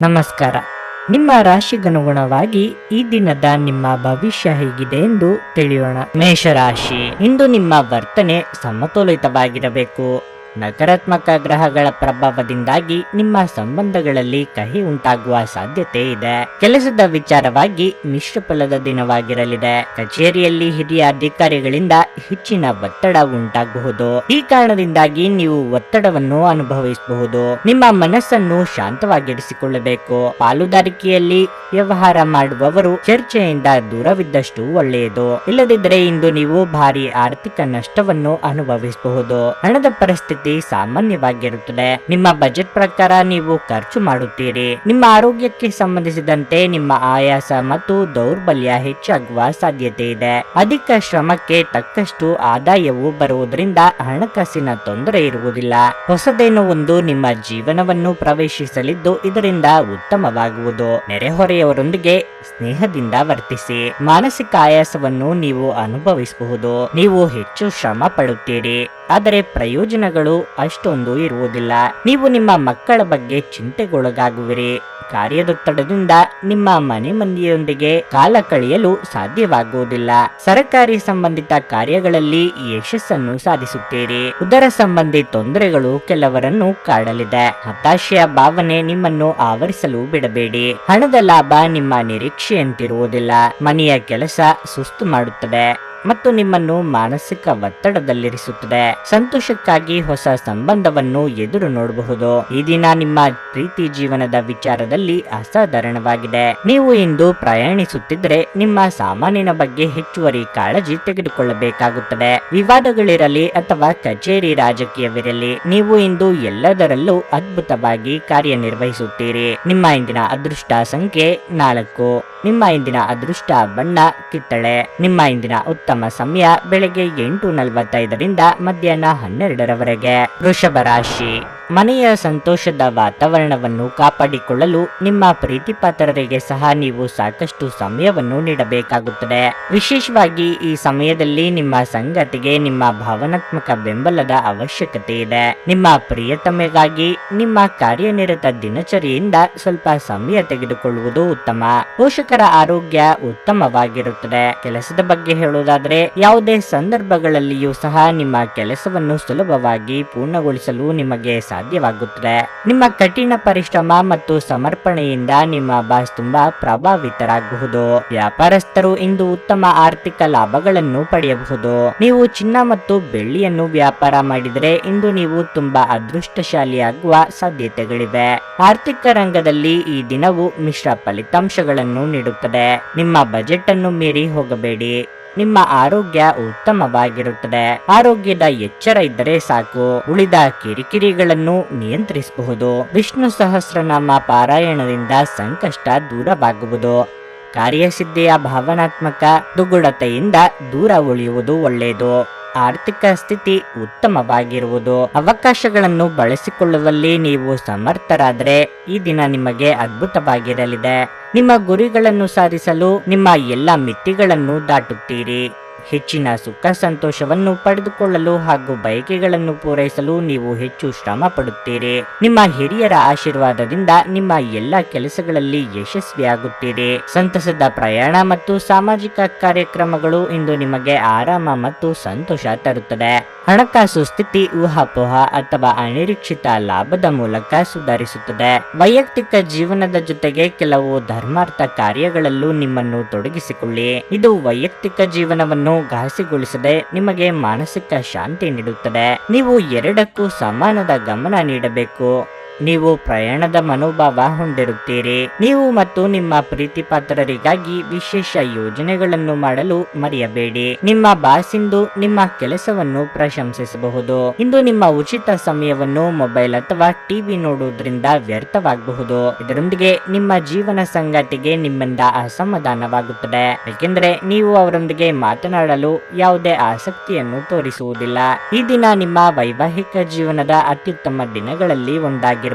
ನಮಸ್ಕಾರ. ನಿಮ್ಮ ರಾಶಿಗನುಗುಣವಾಗಿ ಈ ದಿನದ ನಿಮ್ಮ ಭವಿಷ್ಯ ಹೇಗಿದೆ ಎಂದು ತಿಳಿಯೋಣ. ಮೇಷರಾಶಿ, ಇಂದು ನಿಮ್ಮ ವರ್ತನೆ ಸಮತೋಲಿತವಾಗಿರಬೇಕು. ನಕಾರಾತ್ಮಕ ಗ್ರಹಗಳ ಪ್ರಭಾವದಿಂದಾಗಿ ನಿಮ್ಮ ಸಂಬಂಧಗಳಲ್ಲಿ ಕಹಿ ಉಂಟಾಗುವ ಸಾಧ್ಯತೆ ಇದೆ. ಕೆಲಸದ ವಿಚಾರವಾಗಿ ಮಿಶ್ರ ಫಲದ ದಿನವಾಗಿರಲಿದೆ. ಕಚೇರಿಯಲ್ಲಿ ಹಿರಿಯ ಅಧಿಕಾರಿಗಳಿಂದ ಹೆಚ್ಚಿನ ಒತ್ತಡ ಉಂಟಾಗಬಹುದು. ಈ ಕಾರಣದಿಂದಾಗಿ ನೀವು ಒತ್ತಡವನ್ನು ಅನುಭವಿಸಬಹುದು. ನಿಮ್ಮ ಮನಸ್ಸನ್ನು ಶಾಂತವಾಗಿರಿಸಿಕೊಳ್ಳಬೇಕು. ಪಾಲುದಾರಿಕೆಯಲ್ಲಿ ವ್ಯವಹಾರ ಮಾಡುವವರು ಚರ್ಚೆಯಿಂದ ದೂರವಿದ್ದಷ್ಟು ಒಳ್ಳೆಯದು. ಇಲ್ಲದಿದ್ದರೆ ಇಂದು ನೀವು ಭಾರಿ ಆರ್ಥಿಕ ನಷ್ಟವನ್ನು ಅನುಭವಿಸಬಹುದು. ಹಣದ ಪರಿಸ್ಥಿತಿ ಸಾಮಾನ್ಯವಾಗಿರುತ್ತದೆ. ನಿಮ್ಮ ಬಜೆಟ್ ಪ್ರಕಾರ ನೀವು ಖರ್ಚು ಮಾಡುತ್ತೀರಿ. ನಿಮ್ಮ ಆರೋಗ್ಯಕ್ಕೆ ಸಂಬಂಧಿಸಿದಂತೆ ನಿಮ್ಮ ಆಯಾಸ ಮತ್ತು ದೌರ್ಬಲ್ಯ ಹೆಚ್ಚಾಗುವ ಸಾಧ್ಯತೆ ಇದೆ. ಅಧಿಕ ಶ್ರಮಕ್ಕೆ ತಕ್ಕಷ್ಟು ಆದಾಯವು ಬರುವುದರಿಂದ ಹಣಕಾಸಿನ ತೊಂದರೆ ಇರುವುದಿಲ್ಲ. ಹೊಸದೇನೋ ಒಂದು ನಿಮ್ಮ ಜೀವನವನ್ನು ಪ್ರವೇಶಿಸಲಿದ್ದು ಇದರಿಂದ ಉತ್ತಮವಾಗುವುದು. ನೆರೆಹೊರೆಯವರೊಂದಿಗೆ ಸ್ನೇಹದಿಂದ ವರ್ತಿಸಿ. ಮಾನಸಿಕ ಆಯಾಸವನ್ನು ನೀವು ಅನುಭವಿಸಬಹುದು. ನೀವು ಹೆಚ್ಚು ಶ್ರಮ ಪಡುತ್ತೀರಿ, ಆದರೆ ಪ್ರಯೋಜನಗಳು ಅಷ್ಟೊಂದು ಇರುವುದಿಲ್ಲ. ನೀವು ನಿಮ್ಮ ಮಕ್ಕಳ ಬಗ್ಗೆ ಚಿಂತೆಗೊಳಗಾಗುವಿರಿ. ಕಾರ್ಯದೊತ್ತಡದಿಂದ ನಿಮ್ಮ ಮನೆ ಮಂದಿಯೊಂದಿಗೆ ಕಾಲ ಕಳೆಯಲು ಸಾಧ್ಯವಾಗುವುದಿಲ್ಲ. ಸರ್ಕಾರಿ ಸಂಬಂಧಿತ ಕಾರ್ಯಗಳಲ್ಲಿ ಯಶಸ್ಸನ್ನು ಸಾಧಿಸುತ್ತೀರಿ. ಉದರ ಸಂಬಂಧಿ ತೊಂದರೆಗಳು ಕೆಲವರನ್ನು ಕಾಡಲಿದೆ. ಹತಾಶೆಯ ಭಾವನೆ ನಿಮ್ಮನ್ನು ಆವರಿಸಲು ಬಿಡಬೇಡಿ. ಹಣದ ಲಾಭ ನಿಮ್ಮ ನಿರೀಕ್ಷೆಯಂತಿರುವುದಿಲ್ಲ. ಮನೆಯ ಕೆಲಸ ಸುಸ್ತು ಮಾಡುತ್ತದೆ ಮತ್ತು ನಿಮ್ಮನ್ನು ಮಾನಸಿಕ ಒತ್ತಡದಲ್ಲಿರಿಸುತ್ತದೆ. ಸಂತೋಷಕ್ಕಾಗಿ ಹೊಸ ಸಂಬಂಧವನ್ನು ಎದುರು ನೋಡಬಹುದು. ಈ ದಿನ ನಿಮ್ಮ ಪ್ರೀತಿ ಜೀವನದ ವಿಚಾರದಲ್ಲಿ ಅಸಾಧಾರಣವಾಗಿದೆ. ನೀವು ಇಂದು ಪ್ರಯಾಣಿಸುತ್ತಿದ್ದರೆ ನಿಮ್ಮ ಸಾಮಾನಿನ ಬಗ್ಗೆ ಹೆಚ್ಚುವರಿ ಕಾಳಜಿ ತೆಗೆದುಕೊಳ್ಳಬೇಕಾಗುತ್ತದೆ. ವಿವಾದಗಳಿರಲಿ ಅಥವಾ ಕಚೇರಿ ರಾಜಕೀಯವಿರಲಿ, ನೀವು ಇಂದು ಎಲ್ಲದರಲ್ಲೂ ಅದ್ಭುತವಾಗಿ ಕಾರ್ಯನಿರ್ವಹಿಸುತ್ತೀರಿ. ನಿಮ್ಮ ಇಂದಿನ ಅದೃಷ್ಟ ಸಂಖ್ಯೆ 4. ನಿಮ್ಮ ಇಂದಿನ ಅದೃಷ್ಟ ಬಣ್ಣ ಕಿತ್ತಳೆ. ನಿಮ್ಮ ಇಂದಿನ ಉತ್ತಮ ಸಮಯ ಬೆಳಗ್ಗೆ 8:45 ಮಧ್ಯಾಹ್ನ 12 ವೃಷಭ ರಾಶಿ, ಮನೆಯ ಸಂತೋಷದ ವಾತಾವರಣವನ್ನು ಕಾಪಾಡಿಕೊಳ್ಳಲು ನಿಮ್ಮ ಪ್ರೀತಿಪಾತ್ರರಿಗೆ ಸಹ ನೀವು ಸಾಕಷ್ಟು ಸಮಯವನ್ನು ನೀಡಬೇಕಾಗುತ್ತದೆ. ವಿಶೇಷವಾಗಿ ಈ ಸಮಯದಲ್ಲಿ ನಿಮ್ಮ ಸಂಗಾತಿಗೆ ನಿಮ್ಮ ಭಾವನಾತ್ಮಕ ಬೆಂಬಲದ ಅವಶ್ಯಕತೆ ಇದೆ. ನಿಮ್ಮ ಪ್ರಿಯತಮೆಗಾಗಿ ನಿಮ್ಮ ಕಾರ್ಯನಿರತ ದಿನಚರಿಯಿಂದ ಸ್ವಲ್ಪ ಸಮಯ ತೆಗೆದುಕೊಳ್ಳುವುದು ಉತ್ತಮ. ಪೋಷಕರ ಆರೋಗ್ಯ ಉತ್ತಮವಾಗಿರುತ್ತದೆ. ಕೆಲಸದ ಬಗ್ಗೆ ಹೇಳುವುದಾದರೆ, ಯಾವುದೇ ಸಂದರ್ಭಗಳಲ್ಲಿಯೂ ಸಹ ನಿಮ್ಮ ಕೆಲಸವನ್ನು ಸುಲಭವಾಗಿ ಪೂರ್ಣಗೊಳಿಸಲು ನಿಮಗೆ ಸಾಧ್ಯವಾಗುತ್ತದೆ. ನಿಮ್ಮ ಕಠಿಣ ಪರಿಶ್ರಮ ಮತ್ತು ಸಮರ್ಪಣೆಯಿಂದ ನಿಮ್ಮ ಬಾಸ್ ತುಂಬಾ ಪ್ರಭಾವಿತರಾಗಬಹುದು. ವ್ಯಾಪಾರಸ್ಥರು ಇಂದು ಉತ್ತಮ ಆರ್ಥಿಕ ಲಾಭಗಳನ್ನು ಪಡೆಯಬಹುದು. ನೀವು ಚಿನ್ನ ಮತ್ತು ಬೆಳ್ಳಿಯನ್ನು ವ್ಯಾಪಾರ ಮಾಡಿದರೆ ಇಂದು ನೀವು ತುಂಬಾ ಅದೃಷ್ಟಶಾಲಿಯಾಗುವ ಸಾಧ್ಯತೆಗಳಿವೆ. ಆರ್ಥಿಕ ರಂಗದಲ್ಲಿ ಈ ದಿನವು ಮಿಶ್ರ ಫಲಿತಾಂಶಗಳನ್ನು ನೀಡುತ್ತದೆ. ನಿಮ್ಮ ಬಜೆಟ್ ಅನ್ನು ಮೀರಿ ಹೋಗಬೇಡಿ. ನಿಮ್ಮ ಆರೋಗ್ಯ ಉತ್ತಮವಾಗಿರುತ್ತದೆ. ಆರೋಗ್ಯದ ಎಚ್ಚರ ಇದ್ದರೆ ಸಾಕು. ಉಳಿದ ಕಿರಿಕಿರಿಗಳನ್ನು ನಿಯಂತ್ರಿಸಬಹುದು. ವಿಷ್ಣು ಸಹಸ್ರನಾಮ ಪಾರಾಯಣದಿಂದ ಸಂಕಷ್ಟ ದೂರವಾಗುವುದು. ಕಾರ್ಯಸಿದ್ಧಿಯ ಭಾವನಾತ್ಮಕ ದುಗುಡತೆಯಿಂದ ದೂರ ಉಳಿಯುವುದು ಒಳ್ಳೆಯದು. ಆರ್ಥಿಕ ಸ್ಥಿತಿ ಉತ್ತಮವಾಗಿರುವುದು. ಅವಕಾಶಗಳನ್ನು ಬಳಸಿಕೊಳ್ಳುವಲ್ಲಿ ನೀವು ಸಮರ್ಥರಾದರೆ ಈ ದಿನ ನಿಮಗೆ ಅದ್ಭುತವಾಗಿರಲಿದೆ. ನಿಮ್ಮ ಗುರಿಗಳನ್ನು ಸಾಧಿಸಲು ನಿಮ್ಮ ಎಲ್ಲ ಮಿತಿಗಳನ್ನು ದಾಟುತ್ತೀರಿ. ಹೆಚ್ಚಿನ ಸುಖ ಸಂತೋಷವನ್ನು ಪಡೆದುಕೊಳ್ಳಲು ಹಾಗೂ ಬಯಕೆಗಳನ್ನು ಪೂರೈಸಲು ನೀವು ಹೆಚ್ಚು ಶ್ರಮ ಪಡುತ್ತೀರಿ. ನಿಮ್ಮ ಹಿರಿಯರ ಆಶೀರ್ವಾದದಿಂದ ನಿಮ್ಮ ಎಲ್ಲ ಕೆಲಸಗಳಲ್ಲಿ ಯಶಸ್ವಿಯಾಗುತ್ತೀರಿ. ಸಂತಸದ ಪ್ರಯಾಣ ಮತ್ತು ಸಾಮಾಜಿಕ ಕಾರ್ಯಕ್ರಮಗಳು ಇಂದು ನಿಮಗೆ ಆರಾಮ ಮತ್ತು ಸಂತೋಷ ತರುತ್ತದೆ. ಹಣಕಾಸು ಸ್ಥಿತಿ ಊಹಾಪೋಹ ಅಥವಾ ಅನಿರೀಕ್ಷಿತ ಲಾಭದ ಮೂಲಕ ಸುಧಾರಿಸುತ್ತದೆ. ವೈಯಕ್ತಿಕ ಜೀವನದ ಜೊತೆಗೆ ಕೆಲವು ಧರ್ಮಾರ್ಥ ಕಾರ್ಯಗಳಲ್ಲೂ ನಿಮ್ಮನ್ನು ತೊಡಗಿಸಿಕೊಳ್ಳಿ. ಇದು ವೈಯಕ್ತಿಕ ಜೀವನವನ್ನು ಘಾಸಿಗೊಳಿಸದೆ ನಿಮಗೆ ಮಾನಸಿಕ ಶಾಂತಿ ನೀಡುತ್ತದೆ. ನೀವು ಎರಡಕ್ಕೂ ಸಮಾನದ ಗಮನ ನೀಡಬೇಕು. ನೀವು ಪ್ರಯಾಣದ ಮನೋಭಾವ ಹೊಂದಿರುತ್ತೀರಿ. ನೀವು ಮತ್ತು ನಿಮ್ಮ ಪ್ರೀತಿಪಾತ್ರರಿಗಾಗಿ ವಿಶೇಷ ಯೋಜನೆಗಳನ್ನು ಮಾಡಲು ಮರೆಯಬೇಡಿ. ನಿಮ್ಮ ಬಾಸ್ ಇಂದು ನಿಮ್ಮ ಕೆಲಸವನ್ನು ಪ್ರಶಂಸಿಸಬಹುದು. ಇಂದು ನಿಮ್ಮ ಉಚಿತ ಸಮಯವನ್ನು ಮೊಬೈಲ್ ಅಥವಾ ಟಿವಿ ನೋಡುವುದರಿಂದ ವ್ಯರ್ಥವಾಗಬಹುದು. ಇದರೊಂದಿಗೆ ನಿಮ್ಮ ಜೀವನ ಸಂಗಾತಿಗೆ ನಿಮ್ಮಿಂದ ಅಸಮಾಧಾನವಾಗುತ್ತದೆ, ಏಕೆಂದರೆ ನೀವು ಅವರೊಂದಿಗೆ ಮಾತನಾಡಲು ಯಾವುದೇ ಆಸಕ್ತಿಯನ್ನು ತೋರಿಸುವುದಿಲ್ಲ. ಈ ದಿನ ನಿಮ್ಮ ವೈವಾಹಿಕ ಜೀವನದ ಅತ್ಯುತ್ತಮ ದಿನಗಳಲ್ಲಿ ಒಂದಾಗಿರಬಹುದು.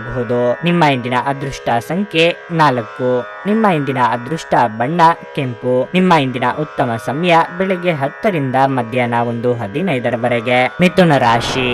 ನಿಮ್ಮ ಇಂದಿನ ಅದೃಷ್ಟ ಸಂಖ್ಯೆ 4. ನಿಮ್ಮ ಇಂದಿನ ಅದೃಷ್ಟ ಬಣ್ಣ ಕೆಂಪು. ನಿಮ್ಮ ಇಂದಿನ ಉತ್ತಮ ಸಮಯ ಬೆಳಗ್ಗೆ 10 ಮಧ್ಯಾಹ್ನ 1:15 ಮಿಥುನ ರಾಶಿ,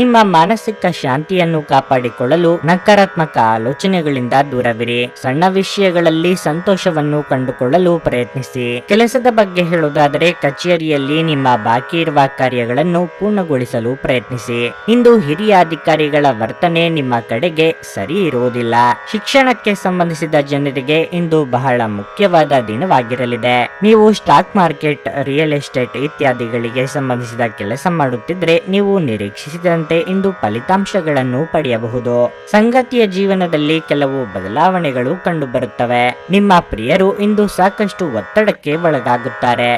ನಿಮ್ಮ ಮಾನಸಿಕ ಶಾಂತಿಯನ್ನು ಕಾಪಾಡಿಕೊಳ್ಳಲು ನಕಾರಾತ್ಮಕ ಆಲೋಚನೆಗಳಿಂದ ದೂರವಿರಿ. ಸಣ್ಣ ವಿಷಯಗಳಲ್ಲಿ ಸಂತೋಷವನ್ನು ಕಂಡುಕೊಳ್ಳಲು ಪ್ರಯತ್ನಿಸಿ. ಕೆಲಸದ ಬಗ್ಗೆ ಹೇಳುವುದಾದರೆ ಕಚೇರಿಯಲ್ಲಿ ನಿಮ್ಮ ಬಾಕಿ ಇರುವ ಕಾರ್ಯಗಳನ್ನು ಪೂರ್ಣಗೊಳಿಸಲು ಪ್ರಯತ್ನಿಸಿ. ಇಂದು ಹಿರಿಯ ಅಧಿಕಾರಿಗಳ ವರ್ತನೆ ನಿಮ್ಮ ಕಡೆಗೆ ಸರಿ ಇರುವುದಿಲ್ಲ. ಶಿಕ್ಷಣಕ್ಕೆ ಸಂಬಂಧಿಸಿದ ಜನರಿಗೆ ಇಂದು ಬಹಳ ಮುಖ್ಯವಾದ ದಿನವಾಗಿರಲಿದೆ. ನೀವು ಸ್ಟಾಕ್ ಮಾರ್ಕೆಟ್, ರಿಯಲ್ ಎಸ್ಟೇಟ್ ಇತ್ಯಾದಿಗಳಿಗೆ ಸಂಬಂಧಿಸಿದ ಕೆಲಸ ಮಾಡುತ್ತಿದ್ರೆ ನೀವು ನಿರೀಕ್ಷಿಸಿದಂತೆ ಇಂದು ಫಲಿತಾಂಶಗಳನ್ನು ಪಡೆಯಬಹುದು. ಸಂಗಾತಿಯ ಜೀವನದಲ್ಲಿ ಕೆಲವು ಬದಲಾವಣೆಗಳು ಕಂಡುಬರುತ್ತವೆ. ನಿಮ್ಮ ಪ್ರಿಯರು ಇಂದು ಸಾಕಷ್ಟು ಒತ್ತಡಕ್ಕೆ ಒಳಗಾಗುತ್ತಾರೆ.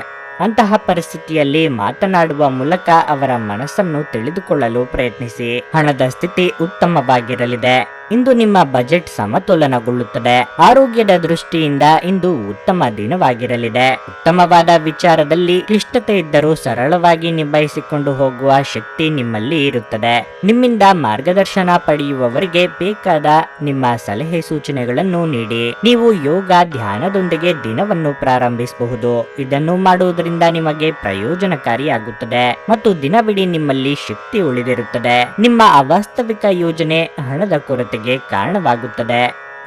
ಅಂತಹ ಪರಿಸ್ಥಿತಿಯಲ್ಲಿ ಮಾತನಾಡುವ ಮೂಲಕ ಅವರ ಮನಸ್ಸನ್ನು ತಿಳಿದುಕೊಳ್ಳಲು ಪ್ರಯತ್ನಿಸಿ. ಹಣದ ಸ್ಥಿತಿ ಉತ್ತಮವಾಗಿರಲಿದೆ. ಇಂದು ನಿಮ್ಮ ಬಜೆಟ್ ಸಮತೋಲನಗೊಳ್ಳುತ್ತದೆ. ಆರೋಗ್ಯದ ದೃಷ್ಟಿಯಿಂದ ಇಂದು ಉತ್ತಮ ದಿನವಾಗಿರಲಿದೆ. ಉತ್ತಮವಾದ ವಿಚಾರದಲ್ಲಿ ಕ್ಲಿಷ್ಟತೆ ಇದ್ದರೂ ಸರಳವಾಗಿ ನಿಭಾಯಿಸಿಕೊಂಡು ಹೋಗುವ ಶಕ್ತಿ ನಿಮ್ಮಲ್ಲಿ ಇರುತ್ತದೆ. ನಿಮ್ಮಿಂದ ಮಾರ್ಗದರ್ಶನ ಪಡೆಯುವವರಿಗೆ ಬೇಕಾದ ನಿಮ್ಮ ಸಲಹೆ ಸೂಚನೆಗಳನ್ನು ನೀಡಿ. ನೀವು ಯೋಗ ಧ್ಯಾನದೊಂದಿಗೆ ದಿನವನ್ನು ಪ್ರಾರಂಭಿಸಬಹುದು. ಇದನ್ನು ಮಾಡುವುದರಿಂದ ನಿಮಗೆ ಪ್ರಯೋಜನಕಾರಿಯಾಗುತ್ತದೆ ಮತ್ತು ದಿನವಿಡೀ ನಿಮ್ಮಲ್ಲಿ ಶಕ್ತಿ ಉಳಿದಿರುತ್ತದೆ. ನಿಮ್ಮ ಅವಾಸ್ತವಿಕ ಯೋಜನೆ ಹಣದ ಕೊರತೆ ಕಾರಣವಾಗುತ್ತದೆ.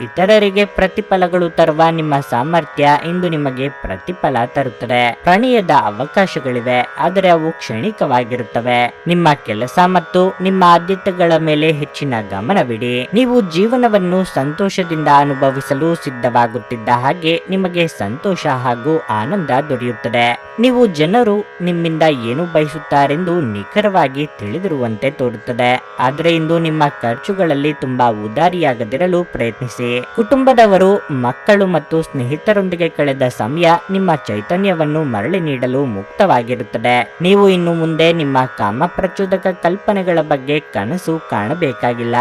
ಇತರರಿಗೆ ಪ್ರತಿಫಲಗಳು ತರುವ ನಿಮ್ಮ ಸಾಮರ್ಥ್ಯ ಇಂದು ನಿಮಗೆ ಪ್ರತಿಫಲ ತರುತ್ತದೆ. ಪ್ರಣಯದ ಅವಕಾಶಗಳಿವೆ, ಆದರೆ ಅವು ಕ್ಷಣಿಕವಾಗಿರುತ್ತವೆ. ನಿಮ್ಮ ಕೆಲಸ ಮತ್ತು ನಿಮ್ಮ ಆದ್ಯತೆಗಳ ಮೇಲೆ ಹೆಚ್ಚಿನ ಗಮನವಿಡಿ. ನೀವು ಜೀವನವನ್ನು ಸಂತೋಷದಿಂದ ಅನುಭವಿಸಲು ಸಿದ್ಧವಾಗುತ್ತಿದ್ದ ಹಾಗೆ ನಿಮಗೆ ಸಂತೋಷ ಹಾಗೂ ಆನಂದ ದೊರೆಯುತ್ತದೆ. ನೀವು ಜನರು ನಿಮ್ಮಿಂದ ಏನು ಬಯಸುತ್ತಾರೆಂದು ನಿಖರವಾಗಿ ತಿಳಿದಿರುವಂತೆ ತೋರುತ್ತದೆ. ಆದರೆ ಇಂದು ನಿಮ್ಮ ಖರ್ಚುಗಳಲ್ಲಿ ತುಂಬಾ ಉದಾರಿಯಾಗದಿರಲು ಪ್ರಯತ್ನಿಸಿ. ಕುಟುಂಬದವರು, ಮಕ್ಕಳು ಮತ್ತು ಸ್ನೇಹಿತರೊಂದಿಗೆ ಕಳೆದ ಸಮಯ ನಿಮ್ಮ ಚೈತನ್ಯವನ್ನು ಮರಳಿ ನೀಡಲು ಮುಕ್ತವಾಗಿರುತ್ತದೆ. ನೀವು ಇನ್ನು ಮುಂದೆ ನಿಮ್ಮ ಕಾಮಪ್ರಚೋದಕ ಕಲ್ಪನೆಗಳ ಬಗ್ಗೆ ಕನಸು ಕಾಣಬೇಕಾಗಿಲ್ಲ.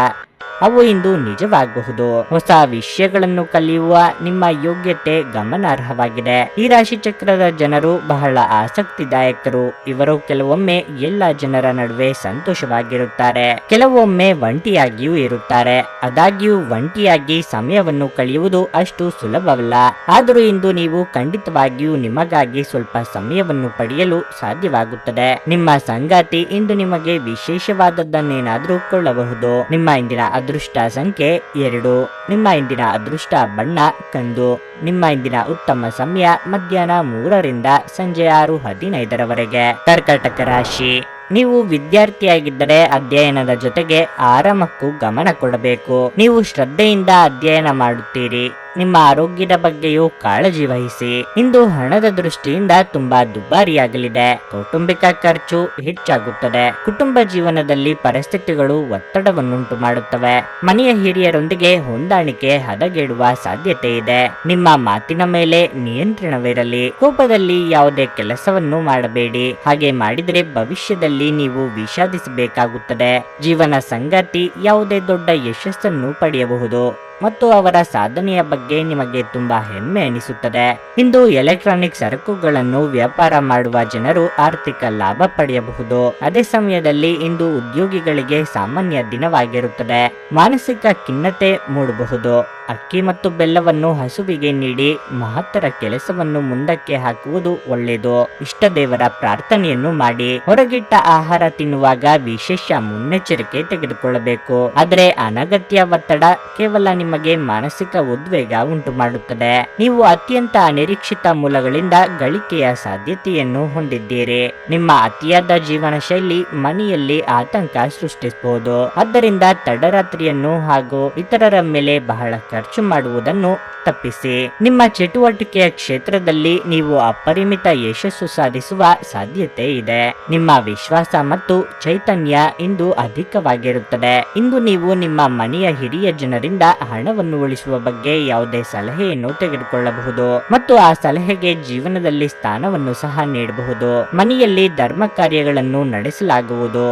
ಅವು ಇಂದು ನಿಜವಾಗಬಹುದು. ಹೊಸ ವಿಷಯಗಳನ್ನು ಕಲಿಯುವ ನಿಮ್ಮ ಯೋಗ್ಯತೆ ಗಮನಾರ್ಹವಾಗಿದೆ. ಈ ರಾಶಿ ಚಕ್ರದ ಜನರು ಬಹಳ ಆಸಕ್ತಿದಾಯಕರು. ಇವರು ಕೆಲವೊಮ್ಮೆ ಎಲ್ಲ ಜನರ ನಡುವೆ ಸಂತೋಷವಾಗಿರುತ್ತಾರೆ, ಕೆಲವೊಮ್ಮೆ ಒಂಟಿಯಾಗಿಯೂ ಇರುತ್ತಾರೆ. ಆದಾಗ್ಯೂ ಒಂಟಿಯಾಗಿ ಸಮಯವನ್ನು ಕಳೆಯುವುದು ಅಷ್ಟು ಸುಲಭವಲ್ಲ. ಆದರೂ ಇಂದು ನೀವು ಖಂಡಿತವಾಗಿಯೂ ನಿಮಗಾಗಿ ಸ್ವಲ್ಪ ಸಮಯವನ್ನು ಪಡೆಯಲು ಸಾಧ್ಯವಾಗುತ್ತದೆ. ನಿಮ್ಮ ಸಂಗಾತಿ ಇಂದು ನಿಮಗೆ ವಿಶೇಷವಾದದ್ದನ್ನೇನಾದರೂ ಕೊಳ್ಳಬಹುದು. ನಿಮ್ಮ ಇಂದಿನ ಅದೃಷ್ಟ ಸಂಖ್ಯೆ 2. ನಿಮ್ಮ ಇಂದಿನ ಅದೃಷ್ಟ ಬಣ್ಣ ಕಂದು. ನಿಮ್ಮ ಇಂದಿನ ಉತ್ತಮ ಸಮಯ ಮಧ್ಯಾಹ್ನ 3 ರಿಂದ ಸಂಜೆ 6:15 ಕರ್ಕಾಟಕ ರಾಶಿ. ನೀವು ವಿದ್ಯಾರ್ಥಿಯಾಗಿದ್ದರೆ ಅಧ್ಯಯನದ ಜೊತೆಗೆ ಆರಾಮಕ್ಕೂ ಗಮನ ಕೊಡಬೇಕು. ನೀವು ಶ್ರದ್ಧೆಯಿಂದ ಅಧ್ಯಯನ ಮಾಡುತ್ತೀರಿ. ನಿಮ್ಮ ಆರೋಗ್ಯದ ಬಗ್ಗೆಯೂ ಕಾಳಜಿ ವಹಿಸಿ. ಇಂದು ಹಣದ ದೃಷ್ಟಿಯಿಂದ ತುಂಬಾ ದುಬಾರಿಯಾಗಲಿದೆ. ಕೌಟುಂಬಿಕ ಖರ್ಚು ಹೆಚ್ಚಾಗುತ್ತದೆ. ಕುಟುಂಬ ಜೀವನದಲ್ಲಿ ಪರಿಸ್ಥಿತಿಗಳು ಒತ್ತಡವನ್ನುಂಟು ಮಾಡುತ್ತವೆ. ಮನೆಯ ಹಿರಿಯರೊಂದಿಗೆ ಹೊಂದಾಣಿಕೆ ಹದಗೆಡುವ ಸಾಧ್ಯತೆ ಇದೆ. ನಿಮ್ಮ ಮಾತಿನ ಮೇಲೆ ನಿಯಂತ್ರಣವಿರಲಿ. ಕೋಪದಲ್ಲಿ ಯಾವುದೇ ಕೆಲಸವನ್ನು ಮಾಡಬೇಡಿ. ಹಾಗೆ ಮಾಡಿದರೆ ಭವಿಷ್ಯದಲ್ಲಿ ನೀವು ವಿಷಾದಿಸಬೇಕಾಗುತ್ತದೆ. ಜೀವನ ಸಂಗಾತಿ ಯಾವುದೇ ದೊಡ್ಡ ಯಶಸ್ಸನ್ನು ಪಡೆಯಬಹುದು ಮತ್ತು ಅವರ ಸಾಧನೆಯ ಬಗ್ಗೆ ನಿಮಗೆ ತುಂಬಾ ಹೆಮ್ಮೆ ಅನಿಸುತ್ತದೆ. ಇಂದು ಎಲೆಕ್ಟ್ರಾನಿಕ್ ಸರಕುಗಳನ್ನು ವ್ಯಾಪಾರ ಮಾಡುವ ಜನರು ಆರ್ಥಿಕ ಲಾಭ ಪಡೆಯಬಹುದು. ಅದೇ ಸಮಯದಲ್ಲಿ ಇಂದು ಉದ್ಯೋಗಿಗಳಿಗೆ ಸಾಮಾನ್ಯ ದಿನವಾಗಿರುತ್ತದೆ. ಮಾನಸಿಕ ಖಿನ್ನತೆ ಮೂಡಬಹುದು. ಅಕ್ಕಿ ಮತ್ತು ಬೆಲ್ಲವನ್ನು ಹಸುವಿಗೆ ನೀಡಿ ಮಹತ್ತರ ಕೆಲಸವನ್ನು ಮುಂದಕ್ಕೆ ಹಾಕುವುದು ಒಳ್ಳೆಯದು. ಇಷ್ಟ ದೇವರ ಪ್ರಾರ್ಥನೆಯನ್ನು ಮಾಡಿ. ಹೊರಗಿಟ್ಟ ಆಹಾರ ತಿನ್ನುವಾಗ ವಿಶೇಷ ಮುನ್ನೆಚ್ಚರಿಕೆ ತೆಗೆದುಕೊಳ್ಳಬೇಕು. ಆದರೆ ಅನಗತ್ಯ ಒತ್ತಡ ಕೇವಲ ನಿಮಗೆ ಮಾನಸಿಕ ಉದ್ವೇಗ ಉಂಟು ಮಾಡುತ್ತದೆ. ನೀವು ಅತ್ಯಂತ ಅನಿರೀಕ್ಷಿತ ಮೂಲಗಳಿಂದ ಗಳಿಕೆಯ ಸಾಧ್ಯತೆಯನ್ನು ಹೊಂದಿದ್ದೀರಿ. ನಿಮ್ಮ ಅತಿಯಾದ ಜೀವನ ಶೈಲಿ ಮನೆಯಲ್ಲಿ ಆತಂಕ ಸೃಷ್ಟಿಸಬಹುದು. ಆದ್ದರಿಂದ ತಡರಾತ್ರಿಯನ್ನು ಹಾಗೂ ಇತರರ ಮೇಲೆ ಬಹಳ ಖರ್ಚು ಮಾಡುವುದನ್ನು ತಪ್ಪಿಸಿ. ನಿಮ್ಮ ಚಟುವಟಿಕೆಯ ಕ್ಷೇತ್ರದಲ್ಲಿ ನೀವು ಅಪರಿಮಿತ ಯಶಸ್ಸು ಸಾಧಿಸುವ ಸಾಧ್ಯತೆ ಇದೆ. ನಿಮ್ಮ ವಿಶ್ವಾಸ ಮತ್ತು ಚೈತನ್ಯ ಇಂದು ಅಧಿಕವಾಗಿರುತ್ತದೆ. ಇಂದು ನೀವು ನಿಮ್ಮ ಮನೆಯ ಹಿರಿಯ ಜನರಿಂದ ಹಣವನ್ನು ಉಳಿಸುವ ಬಗ್ಗೆ ಯಾವುದೇ ಸಲಹೆಯನ್ನು ತೆಗೆದುಕೊಳ್ಳಬಹುದು ಮತ್ತು ಆ ಸಲಹೆಗೆ ಜೀವನದಲ್ಲಿ ಸ್ಥಾನವನ್ನು ಸಹ ನೀಡಬಹುದು. ಮನೆಯಲ್ಲಿ ಧರ್ಮ ಕಾರ್ಯಗಳನ್ನು ನಡೆಸಲಾಗುವುದು.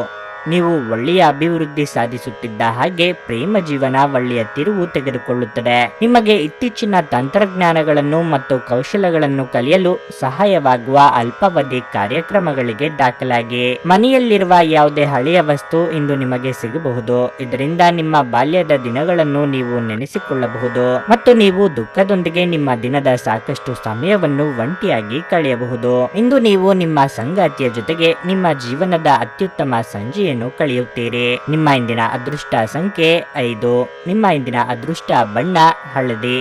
ನೀವು ಒಳ್ಳೆಯ ಅಭಿವೃದ್ಧಿ ಸಾಧಿಸುತ್ತಿದ್ದ ಹಾಗೆ ಪ್ರೇಮ ಜೀವನ ಒಳ್ಳೆಯ ತಿರುವು ತೆಗೆದುಕೊಳ್ಳುತ್ತದೆ. ನಿಮಗೆ ಇತ್ತೀಚಿನ ತಂತ್ರಜ್ಞಾನಗಳನ್ನು ಮತ್ತು ಕೌಶಲಗಳನ್ನು ಕಲಿಯಲು ಸಹಾಯವಾಗುವ ಅಲ್ಪಾವಧಿ ಕಾರ್ಯಕ್ರಮಗಳಿಗೆ ದಾಖಲಾಗಿ. ಮನೆಯಲ್ಲಿರುವ ಯಾವುದೇ ಹಳೆಯ ವಸ್ತು ಇಂದು ನಿಮಗೆ ಸಿಗಬಹುದು. ಇದರಿಂದ ನಿಮ್ಮ ಬಾಲ್ಯದ ದಿನಗಳನ್ನು ನೀವು ನೆನೆಸಿಕೊಳ್ಳಬಹುದು ಮತ್ತು ನೀವು ದುಃಖದೊಂದಿಗೆ ನಿಮ್ಮ ದಿನದ ಸಾಕಷ್ಟು ಸಮಯವನ್ನು ಒಂಟಿಯಾಗಿ ಕಳೆಯಬಹುದು. ಇಂದು ನೀವು ನಿಮ್ಮ ಸಂಗಾತಿಯ ಜೊತೆಗೆ ನಿಮ್ಮ ಜೀವನದ ಅತ್ಯುತ್ತಮ ಸಂಜೆಯನ್ನು ಸಮಯವನ್ನು ಕಳೆಯುತ್ತೀರಿ. ನಿಮ್ಮ ಇಂದಿನ ಅದೃಷ್ಟ ಸಂಖ್ಯೆ 5. ನಿಮ್ಮ ಇಂದಿನ ಅದೃಷ್ಟ ಬಣ್ಣ ಹಳದಿ.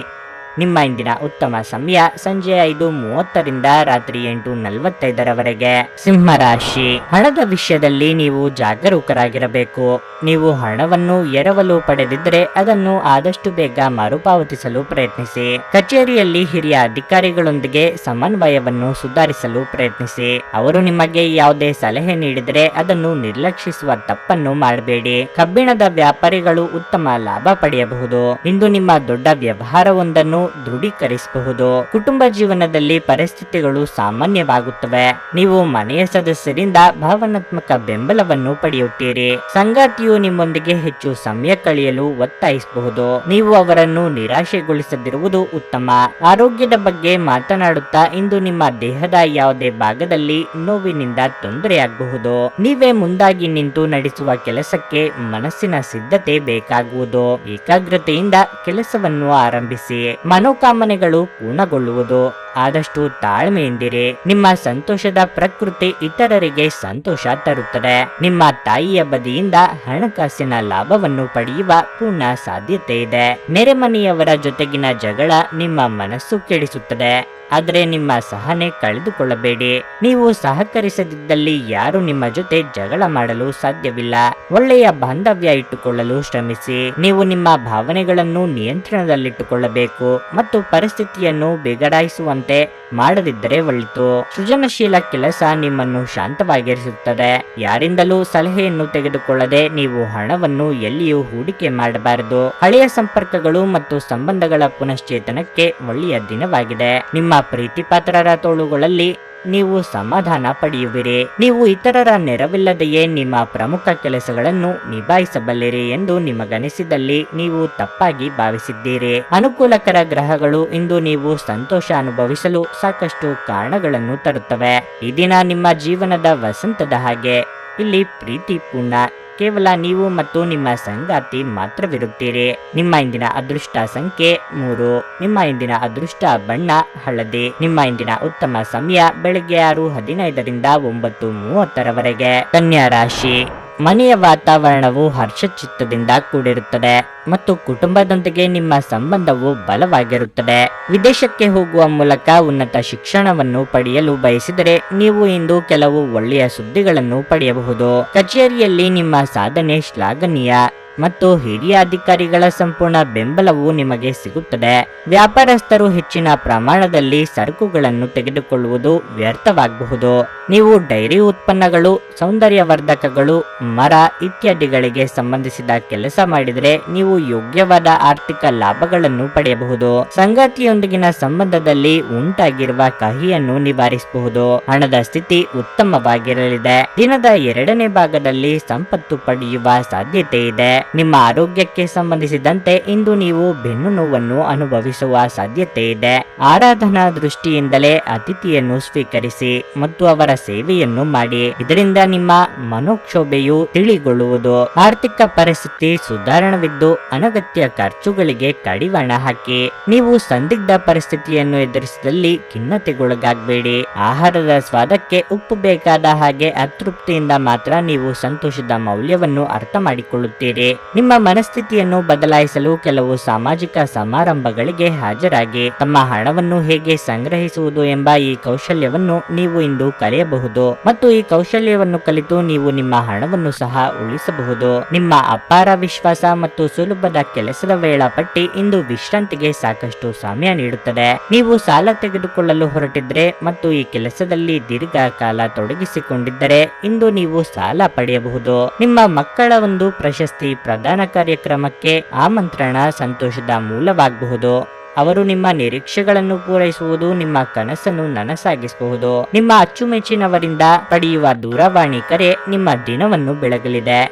ನಿಮ್ಮ ಇಂದಿನ ಉತ್ತಮ ಸಮಯ ಸಂಜೆ 5:30ರಿಂದ ರಾತ್ರಿ 8:45ರವರೆಗೆ. ಸಿಂಹರಾಶಿ. ಹಣದ ವಿಷಯದಲ್ಲಿ ನೀವು ಜಾಗರೂಕರಾಗಿರಬೇಕು. ನೀವು ಹಣವನ್ನು ಎರವಲು ಪಡೆದಿದ್ದರೆ ಅದನ್ನು ಆದಷ್ಟು ಬೇಗ ಮರುಪಾವತಿಸಲು ಪ್ರಯತ್ನಿಸಿ. ಕಚೇರಿಯಲ್ಲಿ ಹಿರಿಯ ಅಧಿಕಾರಿಗಳೊಂದಿಗೆ ಸಮನ್ವಯವನ್ನು ಸುಧಾರಿಸಲು ಪ್ರಯತ್ನಿಸಿ. ಅವರು ನಿಮಗೆ ಯಾವುದೇ ಸಲಹೆ ನೀಡಿದರೆ ಅದನ್ನು ನಿರ್ಲಕ್ಷಿಸುವ ತಪ್ಪನ್ನು ಮಾಡಬೇಡಿ. ಕಬ್ಬಿಣದ ವ್ಯಾಪಾರಿಗಳು ಉತ್ತಮ ಲಾಭ ಪಡೆಯಬಹುದು. ಇಂದು ನಿಮ್ಮ ದೊಡ್ಡ ವ್ಯವಹಾರವೊಂದನ್ನು ದೃಢೀಕರಿಸಬಹುದು. ಕುಟುಂಬ ಜೀವನದಲ್ಲಿ ಪರಿಸ್ಥಿತಿಗಳು ಸಾಮಾನ್ಯವಾಗುತ್ತವೆ. ನೀವು ಮನೆಯ ಸದಸ್ಯರಿಂದ ಭಾವನಾತ್ಮಕ ಬೆಂಬಲವನ್ನು ಪಡೆಯುತ್ತೀರಿ. ಸಂಗಾತಿಯು ನಿಮ್ಮೊಂದಿಗೆ ಹೆಚ್ಚು ಸಮಯ ಕಳೆಯಲು ಒತ್ತಾಯಿಸಬಹುದು. ನೀವು ಅವರನ್ನು ನಿರಾಶೆಗೊಳಿಸದಿರುವುದು ಉತ್ತಮ. ಆರೋಗ್ಯದ ಬಗ್ಗೆ ಮಾತನಾಡುತ್ತಾ ಇಂದು ನಿಮ್ಮ ದೇಹದ ಯಾವುದೇ ಭಾಗದಲ್ಲಿ ನೋವಿನಿಂದ ತೊಂದರೆಯಾಗಬಹುದು. ನೀವೇ ಮುಂದಾಗಿ ನಿಂತು ನಡೆಸುವ ಕೆಲಸಕ್ಕೆ ಮನಸ್ಸಿನ ಸಿದ್ಧತೆ ಬೇಕಾಗುವುದು. ಏಕಾಗ್ರತೆಯಿಂದ ಕೆಲಸವನ್ನು ಆರಂಭಿಸಿ. ಮನೋಕಾಮನೆಗಳು ಪೂರ್ಣಗೊಳ್ಳುವುದು. ಆದಷ್ಟು ತಾಳ್ಮೆಯಿಂದಿರಿ. ನಿಮ್ಮ ಸಂತೋಷದ ಪ್ರಕೃತಿ ಇತರರಿಗೆ ಸಂತೋಷ ತರುತ್ತದೆ. ನಿಮ್ಮ ತಾಯಿಯ ಬದಿಯಿಂದ ಹಣಕಾಸಿನ ಲಾಭವನ್ನು ಪಡೆಯುವ ಪೂರ್ಣ ಸಾಧ್ಯತೆ ಇದೆ. ನೆರೆಮನೆಯವರ ಜೊತೆಗಿನ ಜಗಳ ನಿಮ್ಮ ಮನಸ್ಸು ಕೆಡಿಸುತ್ತದೆ. ಆದರೆ ನಿಮ್ಮ ಸಹನೆ ಕಳೆದುಕೊಳ್ಳಬೇಡಿ. ನೀವು ಸಹಕರಿಸದಿದ್ದಲ್ಲಿ ಯಾರು ನಿಮ್ಮ ಜೊತೆ ಜಗಳ ಮಾಡಲು ಸಾಧ್ಯವಿಲ್ಲ. ಒಳ್ಳೆಯ ಬಾಂಧವ್ಯ ಇಟ್ಟುಕೊಳ್ಳಲು ಶ್ರಮಿಸಿ. ನೀವು ನಿಮ್ಮ ಭಾವನೆಗಳನ್ನು ನಿಯಂತ್ರಣದಲ್ಲಿಟ್ಟುಕೊಳ್ಳಬೇಕು ಮತ್ತು ಪರಿಸ್ಥಿತಿಯನ್ನು ಬಿಗಡಾಯಿಸುವಂತೆ ಮಾಡದಿದ್ದರೆ ಒಳಿತು. ಸೃಜನಶೀಲ ಕೆಲಸ ನಿಮ್ಮನ್ನು ಶಾಂತವಾಗಿರಿಸುತ್ತದೆ. ಯಾರಿಂದಲೂ ಸಲಹೆಯನ್ನು ತೆಗೆದುಕೊಳ್ಳದೆ ನೀವು ಹಣವನ್ನು ಎಲ್ಲಿಯೂ ಹೂಡಿಕೆ ಮಾಡಬಾರದು. ಹಳೆಯ ಸಂಪರ್ಕಗಳು ಮತ್ತು ಸಂಬಂಧಗಳ ಪುನಶ್ಚೇತನಕ್ಕೆ ಒಳ್ಳೆಯ ದಿನವಾಗಿದೆ. ನಿಮ್ಮ ಪ್ರೀತಿಪಾತ್ರರ ತೋಳುಗಳಲ್ಲಿ ನೀವು ಸಮಾಧಾನ ಪಡೆಯುವಿರಿ. ನೀವು ಇತರರ ನೆರವಿಲ್ಲದೆಯೇ ನಿಮ್ಮ ಪ್ರಮುಖ ಕೆಲಸಗಳನ್ನು ನಿಭಾಯಿಸಬಲ್ಲಿರಿ ಎಂದು ನಿಮಗನಿಸಿದಲ್ಲಿ ನೀವು ತಪ್ಪಾಗಿ ಭಾವಿಸಿದ್ದೀರಿ. ಅನುಕೂಲಕರ ಗ್ರಹಗಳು ಇಂದು ನೀವು ಸಂತೋಷ ಅನುಭವಿಸಲು ಸಾಕಷ್ಟು ಕಾರಣಗಳನ್ನು ತರುತ್ತವೆ. ಈ ದಿನ ನಿಮ್ಮ ಜೀವನದ ವಸಂತದ ಹಾಗೆ. ಇಲ್ಲಿ ಪ್ರೀತಿಪೂರ್ಣ ಕೇವಲ ನೀವು ಮತ್ತು ನಿಮ್ಮ ಸಂಗಾತಿ ಮಾತ್ರವಿರುತ್ತೀರಿ. ನಿಮ್ಮ ಇಂದಿನ ಅದೃಷ್ಟ ಸಂಖ್ಯೆ 3. ನಿಮ್ಮ ಇಂದಿನ ಅದೃಷ್ಟ ಬಣ್ಣ ಹಳದಿ. ನಿಮ್ಮ ಇಂದಿನ ಉತ್ತಮ ಸಮಯ ಬೆಳಗ್ಗೆ 6:15ರಿಂದ 9:30ರವರೆಗೆ. ಕನ್ಯಾ ರಾಶಿ. ಮನೆಯ ವಾತಾವರಣವು ಹರ್ಷಚಿತ್ತದಿಂದ ಕೂಡಿರುತ್ತದೆ ಮತ್ತು ಕುಟುಂಬದೊಂದಿಗೆ ನಿಮ್ಮ ಸಂಬಂಧವು ಬಲವಾಗಿರುತ್ತದೆ. ವಿದೇಶಕ್ಕೆ ಹೋಗುವ ಮೂಲಕ ಉನ್ನತ ಶಿಕ್ಷಣವನ್ನು ಪಡೆಯಲು ಬಯಸಿದರೆ ನೀವು ಇಂದು ಕೆಲವು ಒಳ್ಳೆಯ ಸುದ್ದಿಗಳನ್ನು ಪಡೆಯಬಹುದು. ಕಚೇರಿಯಲ್ಲಿ ನಿಮ್ಮ ಸಾಧನೆ ಶ್ಲಾಘನೀಯ ಮತ್ತು ಹಿರಿಯ ಅಧಿಕಾರಿಗಳ ಸಂಪೂರ್ಣ ಬೆಂಬಲವು ನಿಮಗೆ ಸಿಗುತ್ತದೆ. ವ್ಯಾಪಾರಸ್ಥರು ಹೆಚ್ಚಿನ ಪ್ರಮಾಣದಲ್ಲಿ ಸರಕುಗಳನ್ನು ತೆಗೆದುಕೊಳ್ಳುವುದು ವ್ಯರ್ಥವಾಗಬಹುದು. ನೀವು ಡೈರಿ ಉತ್ಪನ್ನಗಳು, ಸೌಂದರ್ಯವರ್ಧಕಗಳು, ಮರ ಇತ್ಯಾದಿಗಳಿಗೆ ಸಂಬಂಧಿಸಿದ ಕೆಲಸ ಮಾಡಿದರೆ ನೀವು ಯೋಗ್ಯವಾದ ಆರ್ಥಿಕ ಲಾಭಗಳನ್ನು ಪಡೆಯಬಹುದು. ಸಂಗಾತಿಯೊಂದಿಗಿನ ಸಂಬಂಧದಲ್ಲಿ ಉಂಟಾಗಿರುವ ಕಹಿಯನ್ನು ನಿವಾರಿಸಬಹುದು. ಹಣದ ಸ್ಥಿತಿ ಉತ್ತಮವಾಗಿರಲಿದೆ. ದಿನದ 2ನೇ ಭಾಗದಲ್ಲಿ ಸಂಪತ್ತು ಪಡೆಯುವ ಸಾಧ್ಯತೆ ಇದೆ. ನಿಮ್ಮ ಆರೋಗ್ಯಕ್ಕೆ ಸಂಬಂಧಿಸಿದಂತೆ ಇಂದು ನೀವು ಬೆನ್ನು ನೋವನ್ನು ಅನುಭವಿಸುವ ಸಾಧ್ಯತೆ ಇದೆ. ಆರಾಧನಾ ದೃಷ್ಟಿಯಿಂದಲೇ ಅತಿಥಿಯನ್ನು ಸ್ವೀಕರಿಸಿ ಮತ್ತು ಅವರ ಸೇವೆಯನ್ನು ಮಾಡಿ. ಇದರಿಂದ ನಿಮ್ಮ ಮನೋಕ್ಷೋಭೆಯು ತಿಳಿಗೊಳ್ಳುವುದು. ಆರ್ಥಿಕ ಪರಿಸ್ಥಿತಿ ಸುಧಾರಣವಿದ್ದು ಅನಗತ್ಯ ಖರ್ಚುಗಳಿಗೆ ಕಡಿವಾಣ ಹಾಕಿ. ನೀವು ಸಂದಿಗ್ಧ ಪರಿಸ್ಥಿತಿಯನ್ನು ಎದುರಿಸಿದಲ್ಲಿ ಖಿನ್ನತೆಗೊಳಗಾಗಬೇಡಿ. ಆಹಾರದ ಸ್ವಾದಕ್ಕೆ ಉಪ್ಪು ಬೇಕಾದ ಹಾಗೆ ಅತೃಪ್ತಿಯಿಂದ ಮಾತ್ರ ನೀವು ಸಂತೋಷದ ಮೌಲ್ಯವನ್ನು ಅರ್ಥ ಮಾಡಿಕೊಳ್ಳುತ್ತೀರಿ. ನಿಮ್ಮ ಮನಸ್ಥಿತಿಯನ್ನು ಬದಲಾಯಿಸಲು ಕೆಲವು ಸಾಮಾಜಿಕ ಸಮಾರಂಭಗಳಿಗೆ ಹಾಜರಾಗಿ. ತಮ್ಮ ಹಣವನ್ನು ಹೇಗೆ ಸಂಗ್ರಹಿಸುವುದು ಎಂಬ ಈ ಕೌಶಲ್ಯವನ್ನು ನೀವು ಇಂದು ಕಲಿಯಬಹುದು ಮತ್ತು ಈ ಕೌಶಲ್ಯವನ್ನು ಕಲಿತು ನೀವು ನಿಮ್ಮ ಹಣವನ್ನು ಸಹ ಉಳಿಸಬಹುದು. ನಿಮ್ಮ ಅಪಾರ ವಿಶ್ವಾಸ ಮತ್ತು ಸುಲಭದ ಕೆಲಸದ ವೇಳಾಪಟ್ಟಿ ಇಂದು ವಿಶ್ರಾಂತಿಗೆ ಸಾಕಷ್ಟು ಸಮಯ ನೀಡುತ್ತದೆ. ನೀವು ಸಾಲ ತೆಗೆದುಕೊಳ್ಳಲು ಹೊರಟಿದ್ರೆ ಮತ್ತು ಈ ಕೆಲಸದಲ್ಲಿ ದೀರ್ಘಕಾಲ ತೊಡಗಿಸಿಕೊಂಡಿದ್ದರೆ ಇಂದು ನೀವು ಸಾಲ ಪಡೆಯಬಹುದು. ನಿಮ್ಮ ಮಕ್ಕಳ ಒಂದು ಪ್ರಶಸ್ತಿ ಪ್ರದಾನ ಕಾರ್ಯಕ್ರಮಕ್ಕೆ ಆಮಂತ್ರಣ ಸಂತೋಷದ ಮೂಲವಾಗಬಹುದು. ಅವರು ನಿಮ್ಮ ನಿರೀಕ್ಷೆಗಳನ್ನು ಪೂರೈಸುವುದು ನಿಮ್ಮ ಕನಸನ್ನು ನನಸಾಗಿಸಬಹುದು. ನಿಮ್ಮ ಅಚ್ಚುಮೆಚ್ಚಿನವರಿಂದ ಪಡೆಯುವ ದೂರವಾಣಿ ಕರೆ ನಿಮ್ಮ ದಿನವನ್ನು ಬೆಳಗಲಿದೆ.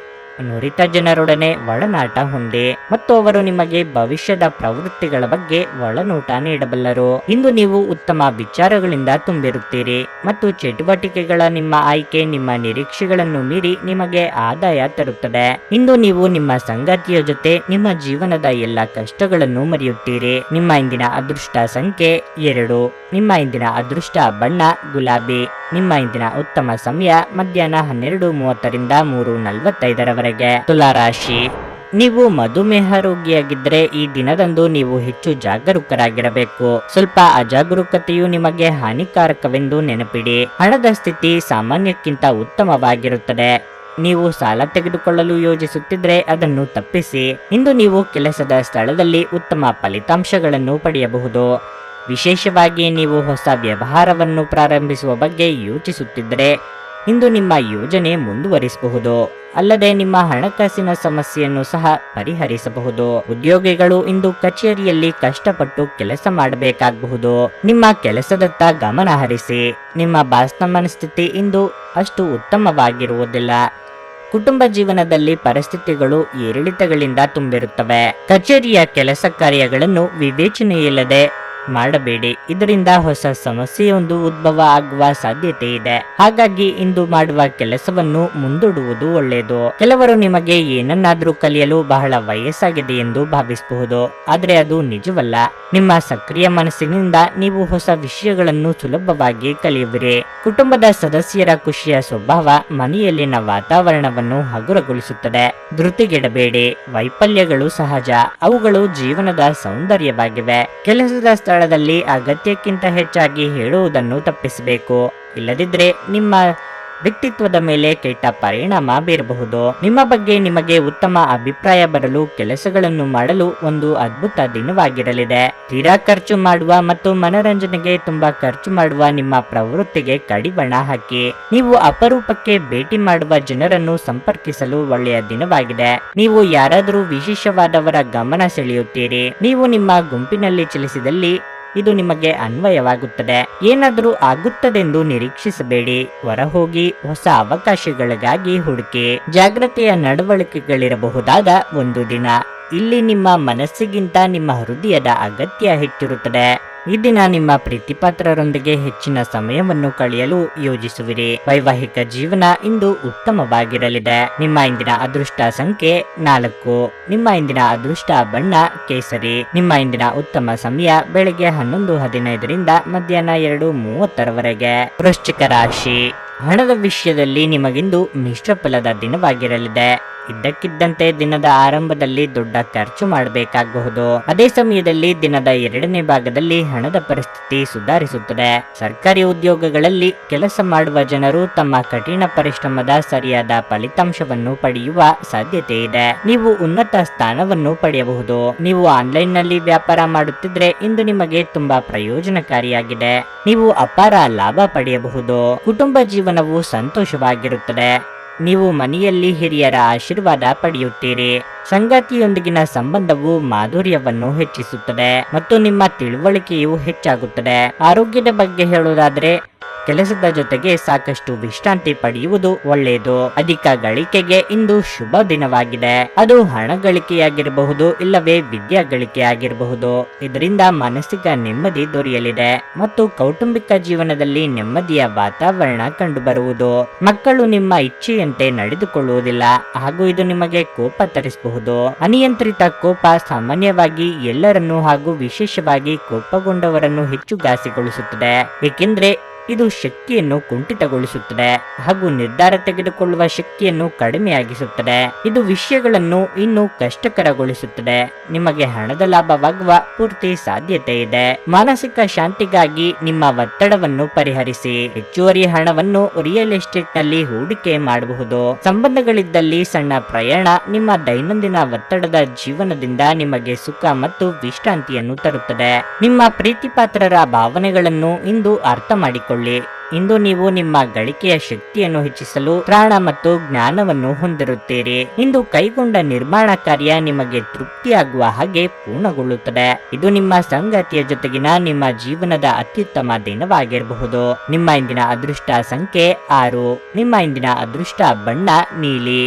ನುರಿತ ಜನರೊಡನೆ ಒಡನಾಟ ಹೊಂದಿ ಮತ್ತು ಅವರು ನಿಮಗೆ ಭವಿಷ್ಯದ ಪ್ರವೃತ್ತಿಗಳ ಬಗ್ಗೆ ಒಳನೋಟ ನೀಡಬಲ್ಲರು. ಇಂದು ನೀವು ಉತ್ತಮ ವಿಚಾರಗಳಿಂದ ತುಂಬಿರುತ್ತೀರಿ ಮತ್ತು ಚಟುವಟಿಕೆಗಳ ನಿಮ್ಮ ಆಯ್ಕೆ ನಿಮ್ಮ ನಿರೀಕ್ಷೆಗಳನ್ನು ಮೀರಿ ನಿಮಗೆ ಆದಾಯ ತರುತ್ತದೆ. ಇಂದು ನೀವು ನಿಮ್ಮ ಸಂಗಾತಿಯ ಜೊತೆ ನಿಮ್ಮ ಜೀವನದ ಎಲ್ಲ ಕಷ್ಟಗಳನ್ನು ಮರೆಯುತ್ತೀರಿ. ನಿಮ್ಮ ಇಂದಿನ ಅದೃಷ್ಟ ಸಂಖ್ಯೆ 2. ನಿಮ್ಮ ಇಂದಿನ ಅದೃಷ್ಟ ಬಣ್ಣ ಗುಲಾಬಿ. ನಿಮ್ಮ ಇಂದಿನ ಉತ್ತಮ ಸಮಯ ಮಧ್ಯಾಹ್ನ 12:30ರಿಂದ 3:45ರವರೆಗೆ. ತುಲಾರಾಶಿ, ನೀವು ಮಧುಮೇಹ ರೋಗಿಯಾಗಿದ್ದರೆ ಈ ದಿನದಂದು ನೀವು ಹೆಚ್ಚು ಜಾಗರೂಕರಾಗಿರಬೇಕು. ಸ್ವಲ್ಪ ಅಜಾಗರೂಕತೆಯು ನಿಮಗೆ ಹಾನಿಕಾರಕವೆಂದು ನೆನಪಿಡಿ. ಹಣದ ಸ್ಥಿತಿ ಸಾಮಾನ್ಯಕ್ಕಿಂತ ಉತ್ತಮವಾಗಿರುತ್ತದೆ. ನೀವು ಸಾಲ ತೆಗೆದುಕೊಳ್ಳಲು ಯೋಜಿಸುತ್ತಿದ್ರೆ ಅದನ್ನು ತಪ್ಪಿಸಿ. ಇಂದು ನೀವು ಕೆಲಸದ ಸ್ಥಳದಲ್ಲಿ ಉತ್ತಮ ಫಲಿತಾಂಶಗಳನ್ನು ಪಡೆಯಬಹುದು. ವಿಶೇಷವಾಗಿ ನೀವು ಹೊಸ ವ್ಯವಹಾರವನ್ನು ಪ್ರಾರಂಭಿಸುವ ಬಗ್ಗೆ ಯೋಚಿಸುತ್ತಿದ್ದರೆ ಇಂದು ನಿಮ್ಮ ಯೋಜನೆ ಮುಂದುವರಿಸಬಹುದು. ಅಲ್ಲದೆ ನಿಮ್ಮ ಹಣಕಾಸಿನ ಸಮಸ್ಯೆಯನ್ನು ಸಹ ಪರಿಹರಿಸಬಹುದು. ಉದ್ಯೋಗಿಗಳು ಇಂದು ಕಚೇರಿಯಲ್ಲಿ ಕಷ್ಟಪಟ್ಟು ಕೆಲಸ ಮಾಡಬೇಕಾಗಬಹುದು. ನಿಮ್ಮ ಕೆಲಸದತ್ತ ಗಮನ ಹರಿಸಿ. ನಿಮ್ಮ ಬಾಸ್ನ ಮನಸ್ಥಿತಿ ಇಂದು ಅಷ್ಟು ಉತ್ತಮವಾಗಿರುವುದಿಲ್ಲ. ಕುಟುಂಬ ಜೀವನದಲ್ಲಿ ಪರಿಸ್ಥಿತಿಗಳು ಏರಿಳಿತಗಳಿಂದ ತುಂಬಿರುತ್ತವೆ. ಕಚೇರಿಯ ಕೆಲಸ ಕಾರ್ಯಗಳನ್ನು ವಿವೇಚನೆಯಿಲ್ಲದೆ ಮಾಡಬೇಡಿ. ಇದರಿಂದ ಹೊಸ ಸಮಸ್ಯೆಯೊಂದು ಉದ್ಭವ ಆಗುವ ಸಾಧ್ಯತೆ ಇದೆ. ಹಾಗಾಗಿ ಇಂದು ಮಾಡುವ ಕೆಲಸವನ್ನು ಮುಂದೂಡುವುದು ಒಳ್ಳೆಯದು. ಕೆಲವರು ನಿಮಗೆ ಏನನ್ನಾದ್ರೂ ಕಲಿಯಲು ಬಹಳ ವಯಸ್ಸಾಗಿದೆ ಎಂದು ಭಾವಿಸಬಹುದು, ಆದರೆ ಅದು ನಿಜವಲ್ಲ. ನಿಮ್ಮ ಸಕ್ರಿಯ ಮನಸ್ಸಿನಿಂದ ನೀವು ಹೊಸ ವಿಷಯಗಳನ್ನು ಸುಲಭವಾಗಿ ಕಲಿಯುವಿರಿ. ಕುಟುಂಬದ ಸದಸ್ಯರ ಖುಷಿಯ ಸ್ವಭಾವ ಮನೆಯಲ್ಲಿನ ವಾತಾವರಣವನ್ನು ಹಗುರಗೊಳಿಸುತ್ತದೆ. ಧೃತಿಗೆಡಬೇಡಿ. ವೈಫಲ್ಯಗಳು ಸಹಜ, ಅವುಗಳು ಜೀವನದ ಸೌಂದರ್ಯವಾಗಿವೆ. ಕೆಲಸದ ಸ್ಥಳದಲ್ಲಿ ಅಗತ್ಯಕ್ಕಿಂತ ಹೆಚ್ಚಾಗಿ ಹೇಳುವುದನ್ನು ತಪ್ಪಿಸಬೇಕು. ಇಲ್ಲದಿದ್ದರೆ ನಿಮ್ಮ ವ್ಯಕ್ತಿತ್ವದ ಮೇಲೆ ಕೆಟ್ಟ ಪರಿಣಾಮ ಬೀರಬಹುದು. ನಿಮ್ಮ ಬಗ್ಗೆ ನಿಮಗೆ ಉತ್ತಮ ಅಭಿಪ್ರಾಯ ಬರಲು ಕೆಲಸಗಳನ್ನು ಮಾಡಲು ಒಂದು ಅದ್ಭುತ ದಿನವಾಗಿರಲಿದೆ. ತೀರಾ ಖರ್ಚು ಮಾಡುವ ಮತ್ತು ಮನರಂಜನೆಗೆ ತುಂಬಾ ಖರ್ಚು ಮಾಡುವ ನಿಮ್ಮ ಪ್ರವೃತ್ತಿಗೆ ಕಡಿವಾಣ ಹಾಕಿ. ನೀವು ಅಪರೂಪಕ್ಕೆ ಭೇಟಿ ಮಾಡುವ ಜನರನ್ನು ಸಂಪರ್ಕಿಸಲು ಒಳ್ಳೆಯ ದಿನವಾಗಿದೆ. ನೀವು ಯಾರಾದರೂ ವಿಶೇಷವಾದವರ ಗಮನ ಸೆಳೆಯುತ್ತೀರಿ. ನೀವು ನಿಮ್ಮ ಗುಂಪಿನಲ್ಲಿ ಚಲಿಸಿದಲ್ಲಿ ಇದು ನಿಮಗೆ ಅನ್ವಯವಾಗುತ್ತದೆ. ಏನಾದರೂ ಆಗುತ್ತದೆಂದು ನಿರೀಕ್ಷಿಸಬೇಡಿ. ಹೊರಹೋಗಿ ಹೊಸ ಅವಕಾಶಗಳಿಗಾಗಿ ಹುಡುಕಿ. ಜಾಗ್ರತೆಯ ನಡವಳಿಕೆಗಳಿರಬಹುದಾದ ಒಂದು ದಿನ. ಇಲ್ಲಿ ನಿಮ್ಮ ಮನಸ್ಸಿಗಿಂತ ನಿಮ್ಮ ಹೃದಯದ ಅಗತ್ಯ ಹೆಚ್ಚಿರುತ್ತದೆ. ಈ ದಿನ ನಿಮ್ಮ ಪ್ರೀತಿಪಾತ್ರರೊಂದಿಗೆ ಹೆಚ್ಚಿನ ಸಮಯವನ್ನು ಕಳೆಯಲು ಯೋಜಿಸುವಿರಿ. ವೈವಾಹಿಕ ಜೀವನ ಇಂದು ಉತ್ತಮವಾಗಿರಲಿದೆ. ನಿಮ್ಮ ಇಂದಿನ ಅದೃಷ್ಟ ಸಂಖ್ಯೆ 4. ನಿಮ್ಮ ಇಂದಿನ ಅದೃಷ್ಟ ಬಣ್ಣ ಕೇಸರಿ. ನಿಮ್ಮ ಇಂದಿನ ಉತ್ತಮ ಸಮಯ ಬೆಳಗ್ಗೆ 11:15ರಿಂದ ಮಧ್ಯಾಹ್ನ 2:30ರವರೆಗೆ. ವೃಶ್ಚಿಕ ರಾಶಿ, ಹಣದ ವಿಷಯದಲ್ಲಿ ನಿಮಗಿಂದು ಮಿಶ್ರ ಫಲದ ದಿನವಾಗಿರಲಿದೆ. ಇದ್ದಕ್ಕಿದ್ದಂತೆ ದಿನದ ಆರಂಭದಲ್ಲಿ ದೊಡ್ಡ ಖರ್ಚು ಮಾಡಬೇಕಾಗಬಹುದು. ಅದೇ ಸಮಯದಲ್ಲಿ ದಿನದ 2ನೇ ಭಾಗದಲ್ಲಿ ಹಣದ ಪರಿಸ್ಥಿತಿ ಸುಧಾರಿಸುತ್ತದೆ. ಸರ್ಕಾರಿ ಉದ್ಯೋಗಗಳಲ್ಲಿ ಕೆಲಸ ಮಾಡುವ ಜನರು ತಮ್ಮ ಕಠಿಣ ಪರಿಶ್ರಮದ ಸರಿಯಾದ ಫಲಿತಾಂಶವನ್ನು ಪಡೆಯುವ ಸಾಧ್ಯತೆ ಇದೆ. ನೀವು ಉನ್ನತ ಸ್ಥಾನವನ್ನು ಪಡೆಯಬಹುದು. ನೀವು ಆನ್ಲೈನ್ ನಲ್ಲಿ ವ್ಯಾಪಾರ ಮಾಡುತ್ತಿದ್ರೆ ಇಂದು ನಿಮಗೆ ತುಂಬಾ ಪ್ರಯೋಜನಕಾರಿಯಾಗಿದೆ. ನೀವು ಅಪಾರ ಲಾಭ ಪಡೆಯಬಹುದು. ಕುಟುಂಬ ಜೀವನವು ಸಂತೋಷವಾಗಿರುತ್ತದೆ. ನೀವು ಮನೆಯಲ್ಲಿ ಹಿರಿಯರ ಆಶೀರ್ವಾದ ಪಡೆಯುತ್ತೀರಿ. ಸಂಗಾತಿಯೊಂದಿಗಿನ ಸಂಬಂಧವು ಮಾಧುರ್ಯವನ್ನು ಹೆಚ್ಚಿಸುತ್ತದೆ ಮತ್ತು ನಿಮ್ಮ ತಿಳುವಳಿಕೆಯು ಹೆಚ್ಚಾಗುತ್ತದೆ. ಆರೋಗ್ಯದ ಬಗ್ಗೆ ಹೇಳುವುದಾದರೆ ಕೆಲಸದ ಜೊತೆಗೆ ಸಾಕಷ್ಟು ವಿಶ್ರಾಂತಿ ಪಡೆಯುವುದು ಒಳ್ಳೆಯದು. ಅಧಿಕ ಗಳಿಕೆಗೆ ಇಂದು ಶುಭ ದಿನವಾಗಿದೆ. ಅದು ಹಣ ಗಳಿಕೆಯಾಗಿರಬಹುದು, ಇಲ್ಲವೇ ವಿದ್ಯಾ ಗಳಿಕೆಯಾಗಿರಬಹುದು. ಇದರಿಂದ ಮಾನಸಿಕ ನೆಮ್ಮದಿ ದೊರೆಯಲಿದೆ ಮತ್ತು ಕೌಟುಂಬಿಕ ಜೀವನದಲ್ಲಿ ನೆಮ್ಮದಿಯ ವಾತಾವರಣ ಕಂಡುಬರುವುದು. ಮಕ್ಕಳು ನಿಮ್ಮ ಇಚ್ಛೆಯಂತೆ ನಡೆದುಕೊಳ್ಳುವುದಿಲ್ಲ ಹಾಗೂ ಇದು ನಿಮಗೆ ಕೋಪ ತರಿಸಬಹುದು. ಅನಿಯಂತ್ರಿತ ಕೋಪ ಸಾಮಾನ್ಯವಾಗಿ ಎಲ್ಲರನ್ನೂ ಹಾಗೂ ವಿಶೇಷವಾಗಿ ಕೋಪಗೊಂಡವರನ್ನು ಹೆಚ್ಚು ಘಾಸಿಗೊಳಿಸುತ್ತದೆ, ಏಕೆಂದರೆ ಇದು ಶಕ್ತಿಯನ್ನು ಕುಂಠಿತಗೊಳಿಸುತ್ತದೆ ಹಾಗೂ ನಿರ್ಧಾರ ತೆಗೆದುಕೊಳ್ಳುವ ಶಕ್ತಿಯನ್ನು ಕಡಿಮೆಯಾಗಿಸುತ್ತದೆ. ಇದು ವಿಷಯಗಳನ್ನು ಇನ್ನೂ ಕಷ್ಟಕರಗೊಳಿಸುತ್ತದೆ. ನಿಮಗೆ ಹಣದ ಲಾಭವಾಗುವ ಪೂರ್ತಿ ಸಾಧ್ಯತೆ ಇದೆ. ಮಾನಸಿಕ ಶಾಂತಿಗಾಗಿ ನಿಮ್ಮ ಒತ್ತಡವನ್ನು ಪರಿಹರಿಸಿ. ಹೆಚ್ಚುವರಿ ಹಣವನ್ನು ರಿಯಲ್ ಎಸ್ಟೇಟ್ ನಲ್ಲಿ ಹೂಡಿಕೆ ಮಾಡಬಹುದು. ಸಂಬಂಧಗಳಿದ್ದಲ್ಲಿ ಸಣ್ಣ ಪ್ರಯಾಣ ನಿಮ್ಮ ದೈನಂದಿನ ಒತ್ತಡದ ಜೀವನದಿಂದ ನಿಮಗೆ ಸುಖ ಮತ್ತು ವಿಶ್ರಾಂತಿಯನ್ನು ತರುತ್ತದೆ. ನಿಮ್ಮ ಪ್ರೀತಿಪಾತ್ರರ ಭಾವನೆಗಳನ್ನು ಇಂದು ಅರ್ಥ ಮಾಡಿಕೊಳ್ಳಿ. ಇಂದು ನೀವು ನಿಮ್ಮ ಗಳಿಕೆಯ ಶಕ್ತಿಯನ್ನು ಹೆಚ್ಚಿಸಲು ತ್ರಾಣ ಮತ್ತು ಜ್ಞಾನವನ್ನು ಹೊಂದಿರುತ್ತೀರಿ. ಇಂದು ಕೈಗೊಂಡ ನಿರ್ಮಾಣ ಕಾರ್ಯ ನಿಮಗೆ ತೃಪ್ತಿಯಾಗುವ ಹಾಗೆ ಪೂರ್ಣಗೊಳ್ಳುತ್ತದೆ. ಇದು ನಿಮ್ಮ ಸಂಗಾತಿಯ ಜೊತೆಗಿನ ನಿಮ್ಮ ಜೀವನದ ಅತ್ಯುತ್ತಮ ದಿನವಾಗಿರಬಹುದು. ನಿಮ್ಮ ಇಂದಿನ ಅದೃಷ್ಟ ಸಂಖ್ಯೆ 6. ನಿಮ್ಮ ಇಂದಿನ ಅದೃಷ್ಟ ಬಣ್ಣ ನೀಲಿ.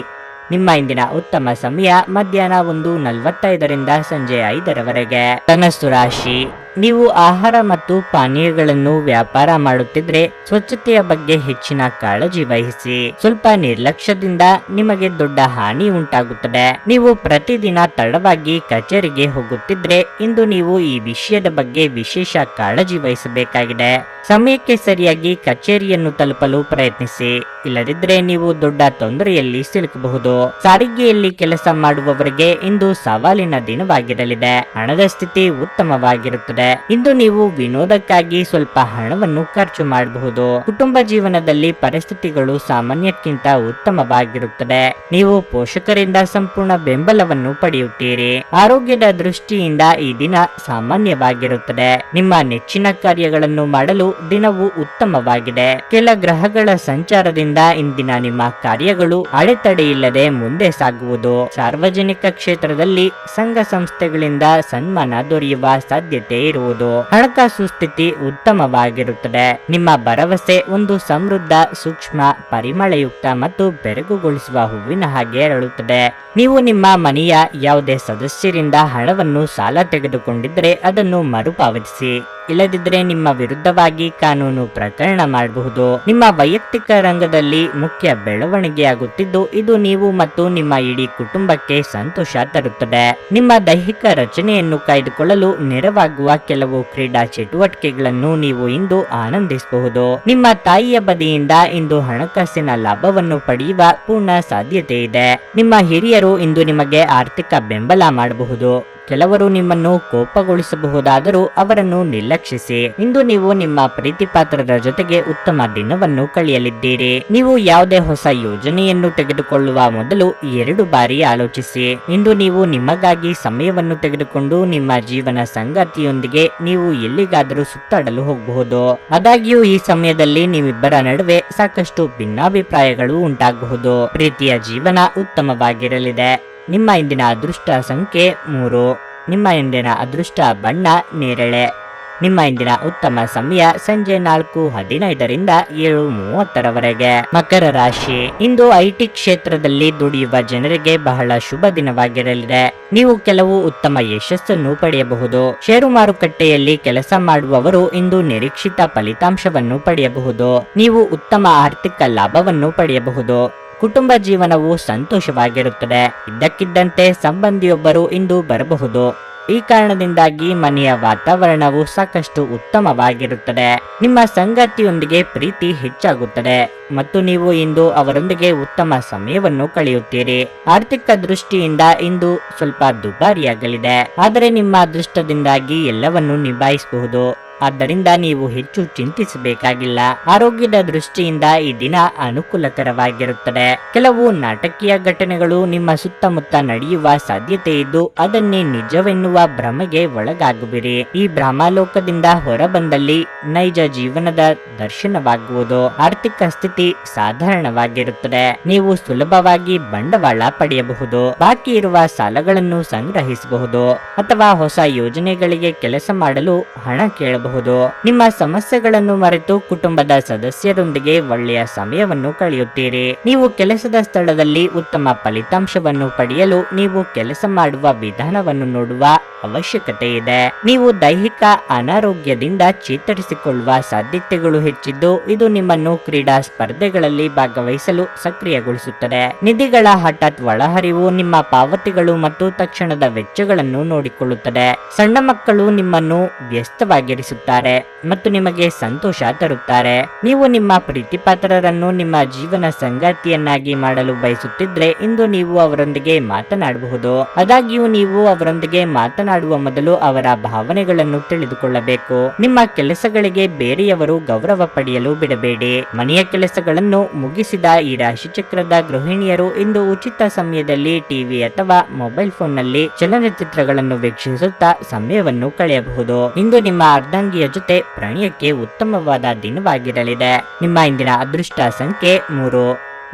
ನಿಮ್ಮ ಇಂದಿನ ಉತ್ತಮ ಸಮಯ ಮಧ್ಯಾಹ್ನ 1:45ರಿಂದ ಸಂಜೆ 5ರವರೆಗೆ. ಧನಸ್ಸು ರಾಶಿ, ನೀವು ಆಹಾರ ಮತ್ತು ಪಾನೀಯಗಳನ್ನು ವ್ಯಾಪಾರ ಮಾಡುತ್ತಿದ್ರೆ ಸ್ವಚ್ಛತೆಯ ಬಗ್ಗೆ ಹೆಚ್ಚಿನ ಕಾಳಜಿ ವಹಿಸಿ. ಸ್ವಲ್ಪ ನಿರ್ಲಕ್ಷ್ಯದಿಂದ ನಿಮಗೆ ದೊಡ್ಡ ಹಾನಿ ಉಂಟಾಗುತ್ತದೆ. ನೀವು ಪ್ರತಿದಿನ ತಡವಾಗಿ ಕಚೇರಿಗೆ ಹೋಗುತ್ತಿದ್ರೆ ಇಂದು ನೀವು ಈ ವಿಷಯದ ಬಗ್ಗೆ ವಿಶೇಷ ಕಾಳಜಿ ವಹಿಸಬೇಕಾಗಿದೆ. ಸಮಯಕ್ಕೆ ಸರಿಯಾಗಿ ಕಚೇರಿಯನ್ನು ತಲುಪಲು ಪ್ರಯತ್ನಿಸಿ, ಇಲ್ಲದಿದ್ದರೆ ನೀವು ದೊಡ್ಡ ತೊಂದರೆಯಲ್ಲಿ ಸಿಲುಕಬಹುದು. ಸಾರಿಗೆಯಲ್ಲಿ ಕೆಲಸ ಮಾಡುವವರಿಗೆ ಇಂದು ಸವಾಲಿನ ದಿನವಾಗಿರಲಿದೆ. ಹಣದ ಸ್ಥಿತಿ ಉತ್ತಮವಾಗಿರುತ್ತದೆ. ಇಂದು ನೀವು ವಿನೋದಕ್ಕಾಗಿ ಸ್ವಲ್ಪ ಹಣವನ್ನು ಖರ್ಚು ಮಾಡಬಹುದು. ಕುಟುಂಬ ಜೀವನದಲ್ಲಿ ಪರಿಸ್ಥಿತಿಗಳು ಸಾಮಾನ್ಯಕ್ಕಿಂತ ಉತ್ತಮವಾಗಿರುತ್ತದೆ. ನೀವು ಪೋಷಕರಿಂದ ಸಂಪೂರ್ಣ ಬೆಂಬಲವನ್ನು ಪಡೆಯುತ್ತೀರಿ. ಆರೋಗ್ಯದ ದೃಷ್ಟಿಯಿಂದ ಈ ದಿನ ಸಾಮಾನ್ಯವಾಗಿರುತ್ತದೆ. ನಿಮ್ಮ ನೆಚ್ಚಿನ ಕಾರ್ಯಗಳನ್ನು ಮಾಡಲು ದಿನವು ಉತ್ತಮವಾಗಿದೆ. ಕೆಲ ಗ್ರಹಗಳ ಸಂಚಾರದಿಂದ ಇಂದಿನ ನಿಮ್ಮ ಕಾರ್ಯಗಳು ಅಡೆತಡೆಯಿಲ್ಲದೆ ಮುಂದೆ ಸಾಗುವುದು. ಸಾರ್ವಜನಿಕ ಕ್ಷೇತ್ರದಲ್ಲಿ ಸಂಘ ಸಂಸ್ಥೆಗಳಿಂದ ಸನ್ಮಾನ ದೊರೆಯುವ ಸಾಧ್ಯತೆ ಇರುವುದು. ಹಣಕಾಸು ಸ್ಥಿತಿ ಉತ್ತಮವಾಗಿರುತ್ತದೆ. ನಿಮ್ಮ ಭರವಸೆ ಒಂದು ಸಮೃದ್ಧ, ಸೂಕ್ಷ್ಮ, ಪರಿಮಳಯುಕ್ತ ಮತ್ತು ಬೆರಗುಗೊಳಿಸುವ ಹೂವಿನ ಹಾಗೆ ಅರಳುತ್ತದೆ. ನೀವು ನಿಮ್ಮ ಮನೆಯ ಯಾವುದೇ ಸದಸ್ಯರಿಂದ ಹಣವನ್ನು ಸಾಲ ತೆಗೆದುಕೊಂಡಿದ್ದರೆ ಅದನ್ನು ಮರುಪಾವತಿಸಿ, ಇಲ್ಲದಿದ್ದರೆ ನಿಮ್ಮ ವಿರುದ್ಧವಾಗಿ ಕಾನೂನು ಪ್ರಕರಣ ಮಾಡಬಹುದು. ನಿಮ್ಮ ವೈಯಕ್ತಿಕ ರಂಗದಲ್ಲಿ ಮುಖ್ಯ ಬೆಳವಣಿಗೆಯಾಗುತ್ತಿದ್ದು ಇದು ನೀವು ಮತ್ತು ನಿಮ್ಮ ಇಡೀ ಕುಟುಂಬಕ್ಕೆ ಸಂತೋಷ ತರುತ್ತದೆ. ನಿಮ್ಮ ದೈಹಿಕ ರಚನೆಯನ್ನು ಕಾಯ್ದುಕೊಳ್ಳಲು ನೆರವಾಗುವ ಕೆಲವು ಕ್ರೀಡಾ ಚಟುವಟಿಕೆಗಳನ್ನು ನೀವು ಇಂದು ಆನಂದಿಸಬಹುದು. ನಿಮ್ಮ ತಾಯಿಯ ಬದಿಯಿಂದ ಇಂದು ಹಣಕಾಸಿನ ಲಾಭವನ್ನು ಪಡೆಯುವ ಪೂರ್ಣ ಸಾಧ್ಯತೆ ಇದೆ. ನಿಮ್ಮ ಹಿರಿಯರು ಇಂದು ನಿಮಗೆ ಆರ್ಥಿಕ ಬೆಂಬಲ ಮಾಡಬಹುದು. ಕೆಲವರು ನಿಮ್ಮನ್ನು ಕೋಪಗೊಳಿಸಬಹುದಾದರೂ ಅವರನ್ನು ನಿರ್ಲಕ್ಷಿಸಿ. ಇಂದು ನೀವು ನಿಮ್ಮ ಪ್ರೀತಿಪಾತ್ರರ ಜೊತೆಗೆ ಉತ್ತಮ ದಿನವನ್ನು ಕಳೆಯಲಿದ್ದೀರಿ. ನೀವು ಯಾವುದೇ ಹೊಸ ಯೋಜನೆಯನ್ನು ತೆಗೆದುಕೊಳ್ಳುವ ಮೊದಲು 2 ಬಾರಿ ಆಲೋಚಿಸಿ. ಇಂದು ನೀವು ನಿಮಗಾಗಿ ಸಮಯವನ್ನು ತೆಗೆದುಕೊಂಡು ನಿಮ್ಮ ಜೀವನ ಸಂಗಾತಿಯೊಂದಿಗೆ ನೀವು ಎಲ್ಲಿಗಾದರೂ ಸುತ್ತಾಡಲು ಹೋಗಬಹುದು. ಆದಾಗ್ಯೂ ಈ ಸಮಯದಲ್ಲಿ ನೀವಿಬ್ಬರ ನಡುವೆ ಸಾಕಷ್ಟು ಭಿನ್ನಾಭಿಪ್ರಾಯಗಳು ಉಂಟಾಗಬಹುದು. ಪ್ರೀತಿಯ ಜೀವನ ಉತ್ತಮವಾಗಿರಲಿದೆ. ನಿಮ್ಮ ಇಂದಿನ ಅದೃಷ್ಟ ಸಂಖ್ಯೆ 3. ನಿಮ್ಮ ಇಂದಿನ ಅದೃಷ್ಟ ಬಣ್ಣ ನೇರಳೆ. ನಿಮ್ಮ ಇಂದಿನ ಉತ್ತಮ ಸಮಯ ಸಂಜೆ 4:15ರಿಂದ 7:30ರವರೆಗೆ. ಮಕರ ರಾಶಿ. ಇಂದು ಐಟಿ ಕ್ಷೇತ್ರದಲ್ಲಿ ದುಡಿಯುವ ಜನರಿಗೆ ಬಹಳ ಶುಭ ದಿನವಾಗಿರಲಿದೆ. ನೀವು ಕೆಲವು ಉತ್ತಮ ಯಶಸ್ಸನ್ನು ಪಡೆಯಬಹುದು. ಷೇರು ಮಾರುಕಟ್ಟೆಯಲ್ಲಿ ಕೆಲಸ ಮಾಡುವವರು ಇಂದು ನಿರೀಕ್ಷಿತ ಫಲಿತಾಂಶವನ್ನು ಪಡೆಯಬಹುದು. ನೀವು ಉತ್ತಮ ಆರ್ಥಿಕ ಲಾಭವನ್ನು ಪಡೆಯಬಹುದು. ಕುಟುಂಬ ಜೀವನವು ಸಂತೋಷವಾಗಿರುತ್ತದೆ. ಇದ್ದಕ್ಕಿದ್ದಂತೆ ಸಂಬಂಧಿಯೊಬ್ಬರು ಇಂದು ಬರಬಹುದು. ಈ ಕಾರಣದಿಂದಾಗಿ ಮನೆಯ ವಾತಾವರಣವು ಸಾಕಷ್ಟು ಉತ್ತಮವಾಗಿರುತ್ತದೆ. ನಿಮ್ಮ ಸಂಗಾತಿಯೊಂದಿಗೆ ಪ್ರೀತಿ ಹೆಚ್ಚಾಗುತ್ತದೆ ಮತ್ತು ನೀವು ಇಂದು ಅವರೊಂದಿಗೆ ಉತ್ತಮ ಸಮಯವನ್ನು ಕಳೆಯುತ್ತೀರಿ. ಆರ್ಥಿಕ ದೃಷ್ಟಿಯಿಂದ ಇಂದು ಸ್ವಲ್ಪ ದುಬಾರಿಯಾಗಲಿದೆ, ಆದರೆ ನಿಮ್ಮ ಅದೃಷ್ಟದಿಂದಾಗಿ ಎಲ್ಲವನ್ನು ನಿಭಾಯಿಸಬಹುದು. ಆದ್ದರಿಂದ ನೀವು ಹೆಚ್ಚು ಚಿಂತಿಸಬೇಕಾಗಿಲ್ಲ. ಆರೋಗ್ಯದ ದೃಷ್ಟಿಯಿಂದ ಈ ದಿನ ಅನುಕೂಲಕರವಾಗಿರುತ್ತದೆ. ಕೆಲವು ನಾಟಕೀಯ ಘಟನೆಗಳು ನಿಮ್ಮ ಸುತ್ತಮುತ್ತ ನಡೆಯುವ ಸಾಧ್ಯತೆ ಇದ್ದು ಅದನ್ನೇ ನಿಜವೆನ್ನುವ ಭ್ರಮೆಗೆ ಒಳಗಾಗುವಿರಿ. ಈ ಭ್ರಮಾಲೋಕದಿಂದ ಹೊರಬಂದಲ್ಲಿ ನೈಜ ಜೀವನದ ದರ್ಶನವಾಗುವುದು. ಆರ್ಥಿಕ ಸ್ಥಿತಿ ಸಾಧಾರಣವಾಗಿರುತ್ತದೆ. ನೀವು ಸುಲಭವಾಗಿ ಬಂಡವಾಳ ಪಡೆಯಬಹುದು. ಬಾಕಿ ಇರುವ ಸಾಲಗಳನ್ನು ಸಂಗ್ರಹಿಸಬಹುದು ಅಥವಾ ಹೊಸ ಯೋಜನೆಗಳಿಗೆ ಕೆಲಸ ಮಾಡಲು ಹಣ ಕೇಳಬಹುದು. ನಿಮ್ಮ ಸಮಸ್ಯೆಗಳನ್ನು ಮರೆತು ಕುಟುಂಬದ ಸದಸ್ಯರೊಂದಿಗೆ ಒಳ್ಳೆಯ ಸಮಯವನ್ನು ಕಳೆಯುತ್ತೀರಿ. ನೀವು ಕೆಲಸದ ಸ್ಥಳದಲ್ಲಿ ಉತ್ತಮ ಫಲಿತಾಂಶವನ್ನು ಪಡೆಯಲು ನೀವು ಕೆಲಸ ಮಾಡುವ ವಿಧಾನವನ್ನು ನೋಡುವ ಅವಶ್ಯಕತೆ ಇದೆ. ನೀವು ದೈಹಿಕ ಅನಾರೋಗ್ಯದಿಂದ ಚೇತರಿಸಿಕೊಳ್ಳುವ ಸಾಧ್ಯತೆಗಳು ಹೆಚ್ಚಿದ್ದು ಇದು ನಿಮ್ಮನ್ನು ಕ್ರೀಡಾ ಸ್ಪರ್ಧೆಗಳಲ್ಲಿ ಭಾಗವಹಿಸಲು ಸಕ್ರಿಯಗೊಳಿಸುತ್ತದೆ. ನಿಧಿಗಳ ಹಠಾತ್ ಒಳಹರಿವು ನಿಮ್ಮ ಪಾವತಿಗಳು ಮತ್ತು ತಕ್ಷಣದ ವೆಚ್ಚಗಳನ್ನು ನೋಡಿಕೊಳ್ಳುತ್ತದೆ. ಸಣ್ಣ ಮಕ್ಕಳು ನಿಮ್ಮನ್ನು ವ್ಯಸ್ತವಾಗಿರಿಸುತ್ತಾರೆ ಮತ್ತು ನಿಮಗೆ ಸಂತೋಷ ತರುತ್ತಾರೆ. ನೀವು ನಿಮ್ಮ ಪ್ರೀತಿಪಾತ್ರರನ್ನು ನಿಮ್ಮ ಜೀವನ ಸಂಗಾತಿಯನ್ನಾಗಿ ಮಾಡಲು ಬಯಸುತ್ತಿದ್ರೆ ಇಂದು ನೀವು ಅವರೊಂದಿಗೆ ಮಾತನಾಡಬಹುದು. ಆದಾಗ್ಯೂ ನೀವು ಅವರೊಂದಿಗೆ ಮಾತನಾಡುವ ಮೊದಲು ಅವರ ಭಾವನೆಗಳನ್ನು ತಿಳಿದುಕೊಳ್ಳಬೇಕು. ನಿಮ್ಮ ಕೆಲಸಗಳಿಗೆ ಬೇರೆಯವರು ಗೌರವ ಪಡೆಯಲು ಬಿಡಬೇಡಿ. ಮನೆಯ ಕೆಲಸಗಳನ್ನು ಮುಗಿಸಿದ ಈ ರಾಶಿಚಕ್ರದ ಗೃಹಿಣಿಯರು ಇಂದು ಉಚಿತ ಸಮಯದಲ್ಲಿ ಟಿವಿ ಅಥವಾ ಮೊಬೈಲ್ ಫೋನ್ನಲ್ಲಿ ಚಲನಚಿತ್ರಗಳನ್ನು ವೀಕ್ಷಿಸುತ್ತಾ ಸಮಯವನ್ನು ಕಳೆಯಬಹುದು. ಇಂದು ನಿಮ್ಮ ಅರ್ಧಾಂಗಿಯ ಜೊತೆ ಪ್ರಣಯಕ್ಕೆ ಉತ್ತಮವಾದ ದಿನವಾಗಿರಲಿದೆ. ನಿಮ್ಮ ಇಂದಿನ ಅದೃಷ್ಟ ಸಂಖ್ಯೆ 3.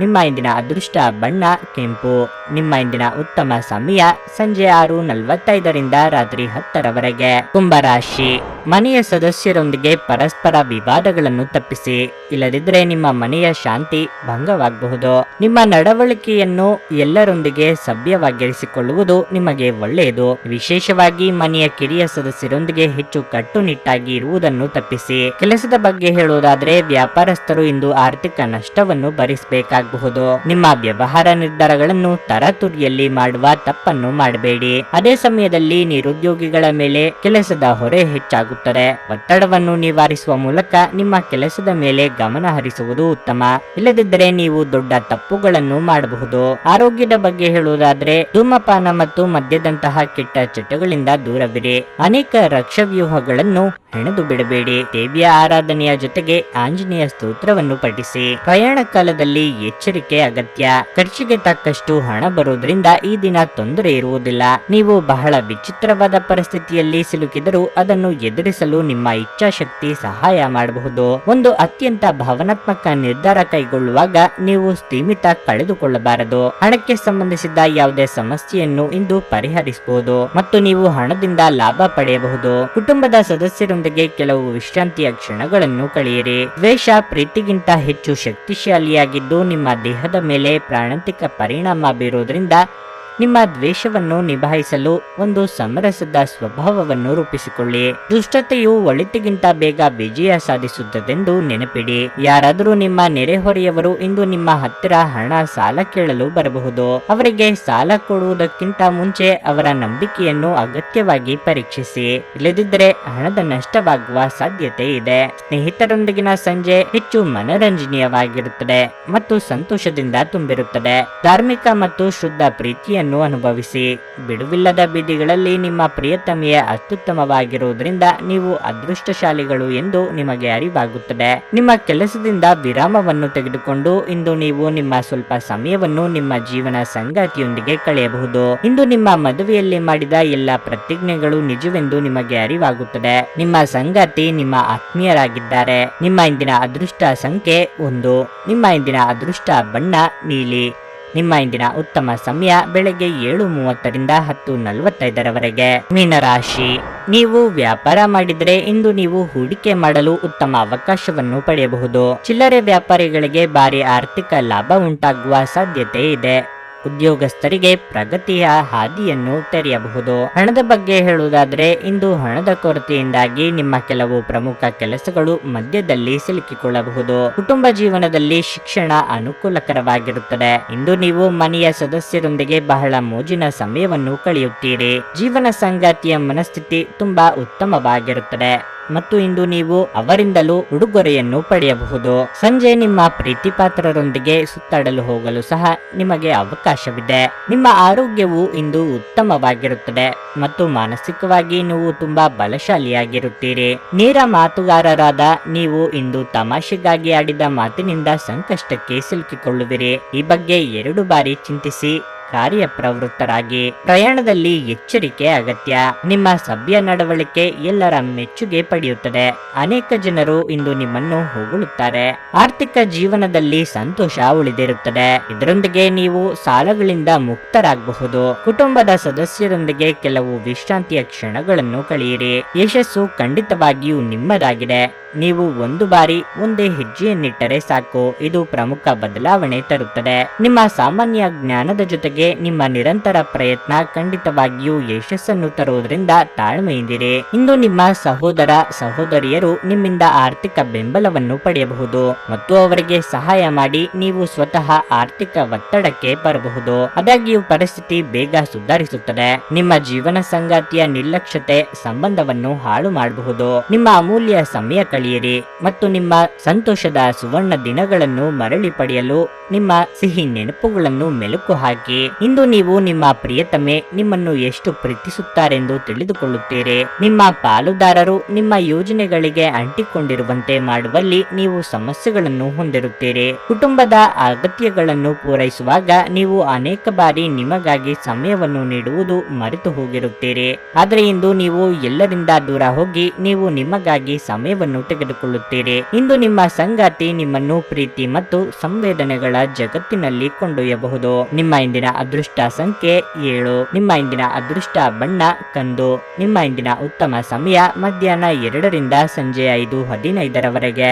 ನಿಮ್ಮ ಇಂದಿನ ಅದೃಷ್ಟ ಬಣ್ಣ ಕೆಂಪು. ನಿಮ್ಮ ಇಂದಿನ ಉತ್ತಮ ಸಮಯ ಸಂಜೆ 6:45ರಿಂದ ರಾತ್ರಿ 10ರವರೆಗೆ. ಕುಂಭರಾಶಿ. ಮನೆಯ ಸದಸ್ಯರೊಂದಿಗೆ ಪರಸ್ಪರ ವಿವಾದಗಳನ್ನು ತಪ್ಪಿಸಿ, ಇಲ್ಲದಿದ್ದರೆ ನಿಮ್ಮ ಮನೆಯ ಶಾಂತಿ ಭಂಗವಾಗಬಹುದು. ನಿಮ್ಮ ನಡವಳಿಕೆಯನ್ನು ಎಲ್ಲರೊಂದಿಗೆ ಸಭ್ಯವಾಗಿರಿಸಿಕೊಳ್ಳುವುದು ನಿಮಗೆ ಒಳ್ಳೆಯದು. ವಿಶೇಷವಾಗಿ ಮನೆಯ ಕಿರಿಯ ಸದಸ್ಯರೊಂದಿಗೆ ಹೆಚ್ಚು ಕಟ್ಟುನಿಟ್ಟಾಗಿ ಇರುವುದನ್ನು ತಪ್ಪಿಸಿ. ಕೆಲಸದ ಬಗ್ಗೆ ಹೇಳುವುದಾದರೆ ವ್ಯಾಪಾರಸ್ಥರು ಇಂದು ಆರ್ಥಿಕ ನಷ್ಟವನ್ನು ಭರಿಸಬೇಕಾಗಬಹುದು. ನಿಮ್ಮ ವ್ಯವಹಾರ ನಿರ್ಧಾರಗಳನ್ನು ತರಾತುರಿಯಲ್ಲಿ ಮಾಡುವ ತಪ್ಪನ್ನು ಮಾಡಬೇಡಿ. ಅದೇ ಸಮಯದಲ್ಲಿ ನಿರುದ್ಯೋಗಿಗಳ ಮೇಲೆ ಕೆಲಸದ ಹೊರೆ ಹೆಚ್ಚಾಗುತ್ತದೆ. ಆಗುತ್ತದೆ. ಒತ್ತಡವನ್ನು ನಿವಾರಿಸುವ ಮೂಲಕ ನಿಮ್ಮ ಕೆಲಸದ ಮೇಲೆ ಗಮನ ಹರಿಸುವುದು ಉತ್ತಮ. ಇಲ್ಲದಿದ್ದರೆ ನೀವು ದೊಡ್ಡ ತಪ್ಪುಗಳನ್ನು ಮಾಡಬಹುದು. ಆರೋಗ್ಯದ ಬಗ್ಗೆ ಹೇಳುವುದಾದ್ರೆ ಧೂಮಪಾನ ಮತ್ತು ಮದ್ಯದಂತಹ ಕೆಟ್ಟ ಚಟಗಳಿಂದ ದೂರವಿರಿ. ಅನೇಕ ರಕ್ಷವ್ಯೂಹಗಳನ್ನು ಹೆಣೆದು ಬಿಡಬೇಡಿ. ದೇವಿಯ ಆರಾಧನೆಯ ಜೊತೆಗೆ ಆಂಜನೇಯ ಸ್ತೋತ್ರವನ್ನು ಪಠಿಸಿ. ಪ್ರಯಾಣ ಕಾಲದಲ್ಲಿ ಎಚ್ಚರಿಕೆ ಅಗತ್ಯ. ಖರ್ಚಿಗೆ ತಕ್ಕಷ್ಟು ಹಣ ಬರುವುದರಿಂದ ಈ ದಿನ ತೊಂದರೆ ಇರುವುದಿಲ್ಲ. ನೀವು ಬಹಳ ವಿಚಿತ್ರವಾದ ಪರಿಸ್ಥಿತಿಯಲ್ಲಿ ಸಿಲುಕಿದರೂ ಅದನ್ನು ಎದುರಿಸಲು ನಿಮ್ಮ ಇಚ್ಛಾಶಕ್ತಿ ಸಹಾಯ ಮಾಡಬಹುದು. ಒಂದು ಅತ್ಯಂತ ಭಾವನಾತ್ಮಕ ನಿರ್ಧಾರ ಕೈಗೊಳ್ಳುವಾಗ ನೀವು ಸ್ಥಿಮಿತ ಕಳೆದುಕೊಳ್ಳಬಾರದು. ಹಣಕ್ಕೆ ಸಂಬಂಧಿಸಿದ ಯಾವುದೇ ಸಮಸ್ಯೆಯನ್ನು ಇಂದು ಪರಿಹರಿಸಬಹುದು ಮತ್ತು ನೀವು ಹಣದಿಂದ ಲಾಭ ಪಡೆಯಬಹುದು. ಕುಟುಂಬದ ಸದಸ್ಯರೊಂದಿಗೆ ಕೆಲವು ವಿಶ್ರಾಂತಿಯ ಕ್ಷಣಗಳನ್ನು ಕಳೆಯಿರಿ. ದ್ವೇಷ ಪ್ರೀತಿಗಿಂತ ಹೆಚ್ಚು ಶಕ್ತಿಶಾಲಿಯಾಗಿದ್ದು ನಿಮ್ಮ ದೇಹದ ಮೇಲೆ ಪ್ರಾಣಾಂತಿಕ ಪರಿಣಾಮ ಬೀರುವುದರಿಂದ ನಿಮ್ಮ ದ್ವೇಷವನ್ನು ನಿಭಾಯಿಸಲು ಒಂದು ಸಮರಸದ ಸ್ವಭಾವವನ್ನು ರೂಪಿಸಿಕೊಳ್ಳಿ. ದುಷ್ಟತೆಯು ಒಳಿತಿಗಿಂತ ಬೇಗ ವಿಜಯ ಸಾಧಿಸುತ್ತದೆಂದು ನೆನಪಿಡಿ. ಯಾರಾದರೂ ನಿಮ್ಮ ನೆರೆಹೊರೆಯವರು ಇಂದು ನಿಮ್ಮ ಹತ್ತಿರ ಹಣ ಸಾಲ ಕೇಳಲು ಬರಬಹುದು. ಅವರಿಗೆ ಸಾಲ ಕೊಡುವುದಕ್ಕಿಂತ ಮುಂಚೆ ಅವರ ನಂಬಿಕೆಯನ್ನು ಅಗತ್ಯವಾಗಿ ಪರೀಕ್ಷಿಸಿ. ಇಲ್ಲದಿದ್ದರೆ ಹಣದ ನಷ್ಟವಾಗುವ ಸಾಧ್ಯತೆ ಇದೆ. ಸ್ನೇಹಿತರೊಂದಿಗಿನ ಸಂಜೆ ಹೆಚ್ಚು ಮನರಂಜನೀಯವಾಗಿರುತ್ತದೆ ಮತ್ತು ಸಂತೋಷದಿಂದ ತುಂಬಿರುತ್ತದೆ. ಧಾರ್ಮಿಕ ಮತ್ತು ಶುದ್ಧ ಪ್ರೀತಿಯನ್ನು ಅನುಭವಿಸಿ. ಬಿಡುವಿಲ್ಲದ ಬೀದಿಗಳಲ್ಲಿ ನಿಮ್ಮ ಪ್ರಿಯತಮೆಯ ಅತ್ಯುತ್ತಮವಾಗಿರುವುದರಿಂದ ನೀವು ಅದೃಷ್ಟಶಾಲಿಗಳು ಎಂದು ನಿಮಗೆ ಅರಿವಾಗುತ್ತದೆ. ನಿಮ್ಮ ಕೆಲಸದಿಂದ ವಿರಾಮವನ್ನು ತೆಗೆದುಕೊಂಡು ಇಂದು ನೀವು ನಿಮ್ಮ ಸ್ವಲ್ಪ ಸಮಯವನ್ನು ನಿಮ್ಮ ಜೀವನ ಸಂಗಾತಿಯೊಂದಿಗೆ ಕಳೆಯಬಹುದು. ಇಂದು ನಿಮ್ಮ ಮದುವೆಯಲ್ಲಿ ಮಾಡಿದ ಎಲ್ಲ ಪ್ರತಿಜ್ಞೆಗಳು ನಿಜವೆಂದು ನಿಮಗೆ ಅರಿವಾಗುತ್ತದೆ. ನಿಮ್ಮ ಸಂಗಾತಿ ನಿಮ್ಮ ಆತ್ಮೀಯರಾಗಿದ್ದಾರೆ. ನಿಮ್ಮ ಇಂದಿನ ಅದೃಷ್ಟ ಸಂಖ್ಯೆ 1. ನಿಮ್ಮ ಇಂದಿನ ಅದೃಷ್ಟ ಬಣ್ಣ ನೀಲಿ. ನಿಮ್ಮ ಇಂದಿನ ಉತ್ತಮ ಸಮಯ ಬೆಳಗ್ಗೆ 7:30ರಿಂದ 10:45ರವರೆಗೆ. ಮೀನರಾಶಿ, ನೀವು ವ್ಯಾಪಾರ ಮಾಡಿದರೆ ಇಂದು ನೀವು ಹೂಡಿಕೆ ಮಾಡಲು ಉತ್ತಮ ಅವಕಾಶವನ್ನು ಪಡೆಯಬಹುದು. ಚಿಲ್ಲರೆ ವ್ಯಾಪಾರಿಗಳಿಗೆ ಭಾರಿ ಆರ್ಥಿಕ ಲಾಭ ಉಂಟಾಗುವ ಸಾಧ್ಯತೆ ಇದೆ. ಉದ್ಯೋಗಸ್ಥರಿಗೆ ಪ್ರಗತಿಯ ಹಾದಿಯನ್ನು ತೆರೆಯಬಹುದು. ಹಣದ ಬಗ್ಗೆ ಹೇಳುವುದಾದ್ರೆ ಇಂದು ಹಣದ ಕೊರತೆಯಿಂದಾಗಿ ನಿಮ್ಮ ಕೆಲವು ಪ್ರಮುಖ ಕೆಲಸಗಳು ಮಧ್ಯದಲ್ಲಿ ಸಿಲುಕಿಕೊಳ್ಳಬಹುದು. ಕುಟುಂಬ ಜೀವನದಲ್ಲಿ ಶಿಕ್ಷಣ ಅನುಕೂಲಕರವಾಗಿರುತ್ತದೆ. ಇಂದು ನೀವು ಮನೆಯ ಸದಸ್ಯರೊಂದಿಗೆ ಬಹಳ ಮೋಜಿನ ಸಮಯವನ್ನು ಕಳೆಯುತ್ತೀರಿ. ಜೀವನ ಸಂಗಾತಿಯ ಮನಸ್ಥಿತಿ ತುಂಬಾ ಉತ್ತಮವಾಗಿರುತ್ತದೆ ಮತ್ತು ಇಂದು ನೀವು ಅವರಿಂದಲೂ ಉಡುಗೊರೆಯನ್ನು ಪಡೆಯಬಹುದು. ಸಂಜೆ ನಿಮ್ಮ ಪ್ರೀತಿಪಾತ್ರರೊಂದಿಗೆ ಸುತ್ತಾಡಲು ಹೋಗಲು ಸಹ ನಿಮಗೆ ಅವಕಾಶವಿದೆ. ನಿಮ್ಮ ಆರೋಗ್ಯವು ಇಂದು ಉತ್ತಮವಾಗಿರುತ್ತದೆ ಮತ್ತು ಮಾನಸಿಕವಾಗಿ ನೀವು ತುಂಬಾ ಬಲಶಾಲಿಯಾಗಿರುತ್ತೀರಿ. ನೇರ ಮಾತುಗಾರರಾದ ನೀವು ಇಂದು ತಮಾಷೆಗಾಗಿ ಆಡಿದ ಮಾತಿನಿಂದ ಸಂಕಷ್ಟಕ್ಕೆ ಸಿಲುಕಿಕೊಳ್ಳುವಿರಿ. ಈ ಬಗ್ಗೆ 2 ಬಾರಿ ಚಿಂತಿಸಿ ಕಾರ್ಯಪ್ರವೃತ್ತರಾಗಿ. ಪ್ರಯಾಣದಲ್ಲಿ ಎಚ್ಚರಿಕೆ ಅಗತ್ಯ. ನಿಮ್ಮ ಸಭ್ಯ ನಡವಳಿಕೆ ಎಲ್ಲರ ಮೆಚ್ಚುಗೆ ಪಡೆಯುತ್ತದೆ. ಅನೇಕ ಜನರು ಇಂದು ನಿಮ್ಮನ್ನು ಹೊಗಳುತ್ತಾರೆ. ಆರ್ಥಿಕ ಜೀವನದಲ್ಲಿ ಸಂತೋಷ ಉಳಿದಿರುತ್ತದೆ. ಇದರೊಂದಿಗೆ ನೀವು ಸಾಲಗಳಿಂದ ಮುಕ್ತರಾಗಬಹುದು. ಕುಟುಂಬದ ಸದಸ್ಯರೊಂದಿಗೆ ಕೆಲವು ವಿಶ್ರಾಂತಿಯ ಕ್ಷಣಗಳನ್ನು ಕಳೆಯಿರಿ. ಯಶಸ್ಸು ಖಂಡಿತವಾಗಿಯೂ ನಿಮ್ಮದಾಗಿದೆ. ನೀವು 1 ಬಾರಿ ಒಂದೇ ಹೆಜ್ಜೆಯನ್ನಿಟ್ಟರೆ ಸಾಕು. ಇದು ಪ್ರಮುಖ ಬದಲಾವಣೆ ತರುತ್ತದೆ. ನಿಮ್ಮ ಸಾಮಾನ್ಯ ಜ್ಞಾನದ ಜೊತೆಗೆ ನಿಮ್ಮ ನಿರಂತರ ಪ್ರಯತ್ನ ಖಂಡಿತವಾಗಿಯೂ ಯಶಸ್ಸನ್ನು ತರುವುದರಿಂದ ತಾಳ್ಮೆಯಿಂದಿರಿ. ಇಂದು ನಿಮ್ಮ ಸಹೋದರ ಸಹೋದರಿಯರು ನಿಮ್ಮಿಂದ ಆರ್ಥಿಕ ಬೆಂಬಲವನ್ನು ಪಡೆಯಬಹುದು ಮತ್ತು ಅವರಿಗೆ ಸಹಾಯ ಮಾಡಿ ನೀವು ಸ್ವತಃ ಆರ್ಥಿಕ ಒತ್ತಡಕ್ಕೆ ಬರಬಹುದು. ಆದಾಗ್ಯೂ ಪರಿಸ್ಥಿತಿ ಬೇಗ ಸುಧಾರಿಸುತ್ತದೆ. ನಿಮ್ಮ ಜೀವನ ಸಂಗಾತಿಯ ನಿರ್ಲಕ್ಷ್ಯತೆ ಸಂಬಂಧವನ್ನು ಹಾಳು ಮಾಡಬಹುದು. ನಿಮ್ಮ ಅಮೂಲ್ಯ ಸಮಯ ಕಳೆಯಿರಿ ಮತ್ತು ನಿಮ್ಮ ಸಂತೋಷದ ಸುವರ್ಣ ದಿನಗಳನ್ನು ಮರಳಿ ಪಡೆಯಲು ನಿಮ್ಮ ಸಿಹಿ ನೆನಪುಗಳನ್ನು ಮೆಲುಕು ಹಾಕಿ. ಇಂದು ನೀವು ನಿಮ್ಮ ಪ್ರಿಯತಮೆ ನಿಮ್ಮನ್ನು ಎಷ್ಟು ಪ್ರೀತಿಸುತ್ತಾರೆಂದು ತಿಳಿದುಕೊಳ್ಳುತ್ತೀರಿ. ನಿಮ್ಮ ಪಾಲುದಾರರು ನಿಮ್ಮ ಯೋಜನೆಗಳಿಗೆ ಅಂಟಿಕೊಂಡಿರುವಂತೆ ಮಾಡುವಲ್ಲಿ ನೀವು ಸಮಸ್ಯೆಗಳನ್ನು ಹೊಂದಿರುತ್ತೀರಿ. ಕುಟುಂಬದ ಅಗತ್ಯಗಳನ್ನು ಪೂರೈಸುವಾಗ ನೀವು ಅನೇಕ ಬಾರಿ ನಿಮಗಾಗಿ ಸಮಯವನ್ನು ನೀಡುವುದು ಮರೆತು ಹೋಗಿರುತ್ತೀರಿ. ಆದರೆ ಇಂದು ನೀವು ಎಲ್ಲರಿಂದ ದೂರ ಹೋಗಿ ನೀವು ನಿಮಗಾಗಿ ಸಮಯವನ್ನು ತೆಗೆದುಕೊಳ್ಳುತ್ತೀರಿ. ಇಂದು ನಿಮ್ಮ ಸಂಗಾತಿ ನಿಮ್ಮನ್ನು ಪ್ರೀತಿ ಮತ್ತು ಸಂವೇದನೆಗಳ ಜಗತ್ತಿನಲ್ಲಿ ಕೊಂಡೊಯ್ಯಬಹುದು. ನಿಮ್ಮ ಇಂದಿನ ಅದೃಷ್ಟ ಸಂಖ್ಯೆ 7. ನಿಮ್ಮ ಇಂದಿನ ಅದೃಷ್ಟ ಬಣ್ಣ ಕಂದು. ನಿಮ್ಮ ಇಂದಿನ ಉತ್ತಮ ಸಮಯ ಮಧ್ಯಾಹ್ನ 2ರಿಂದ ಸಂಜೆ 5:15ರವರೆಗೆ.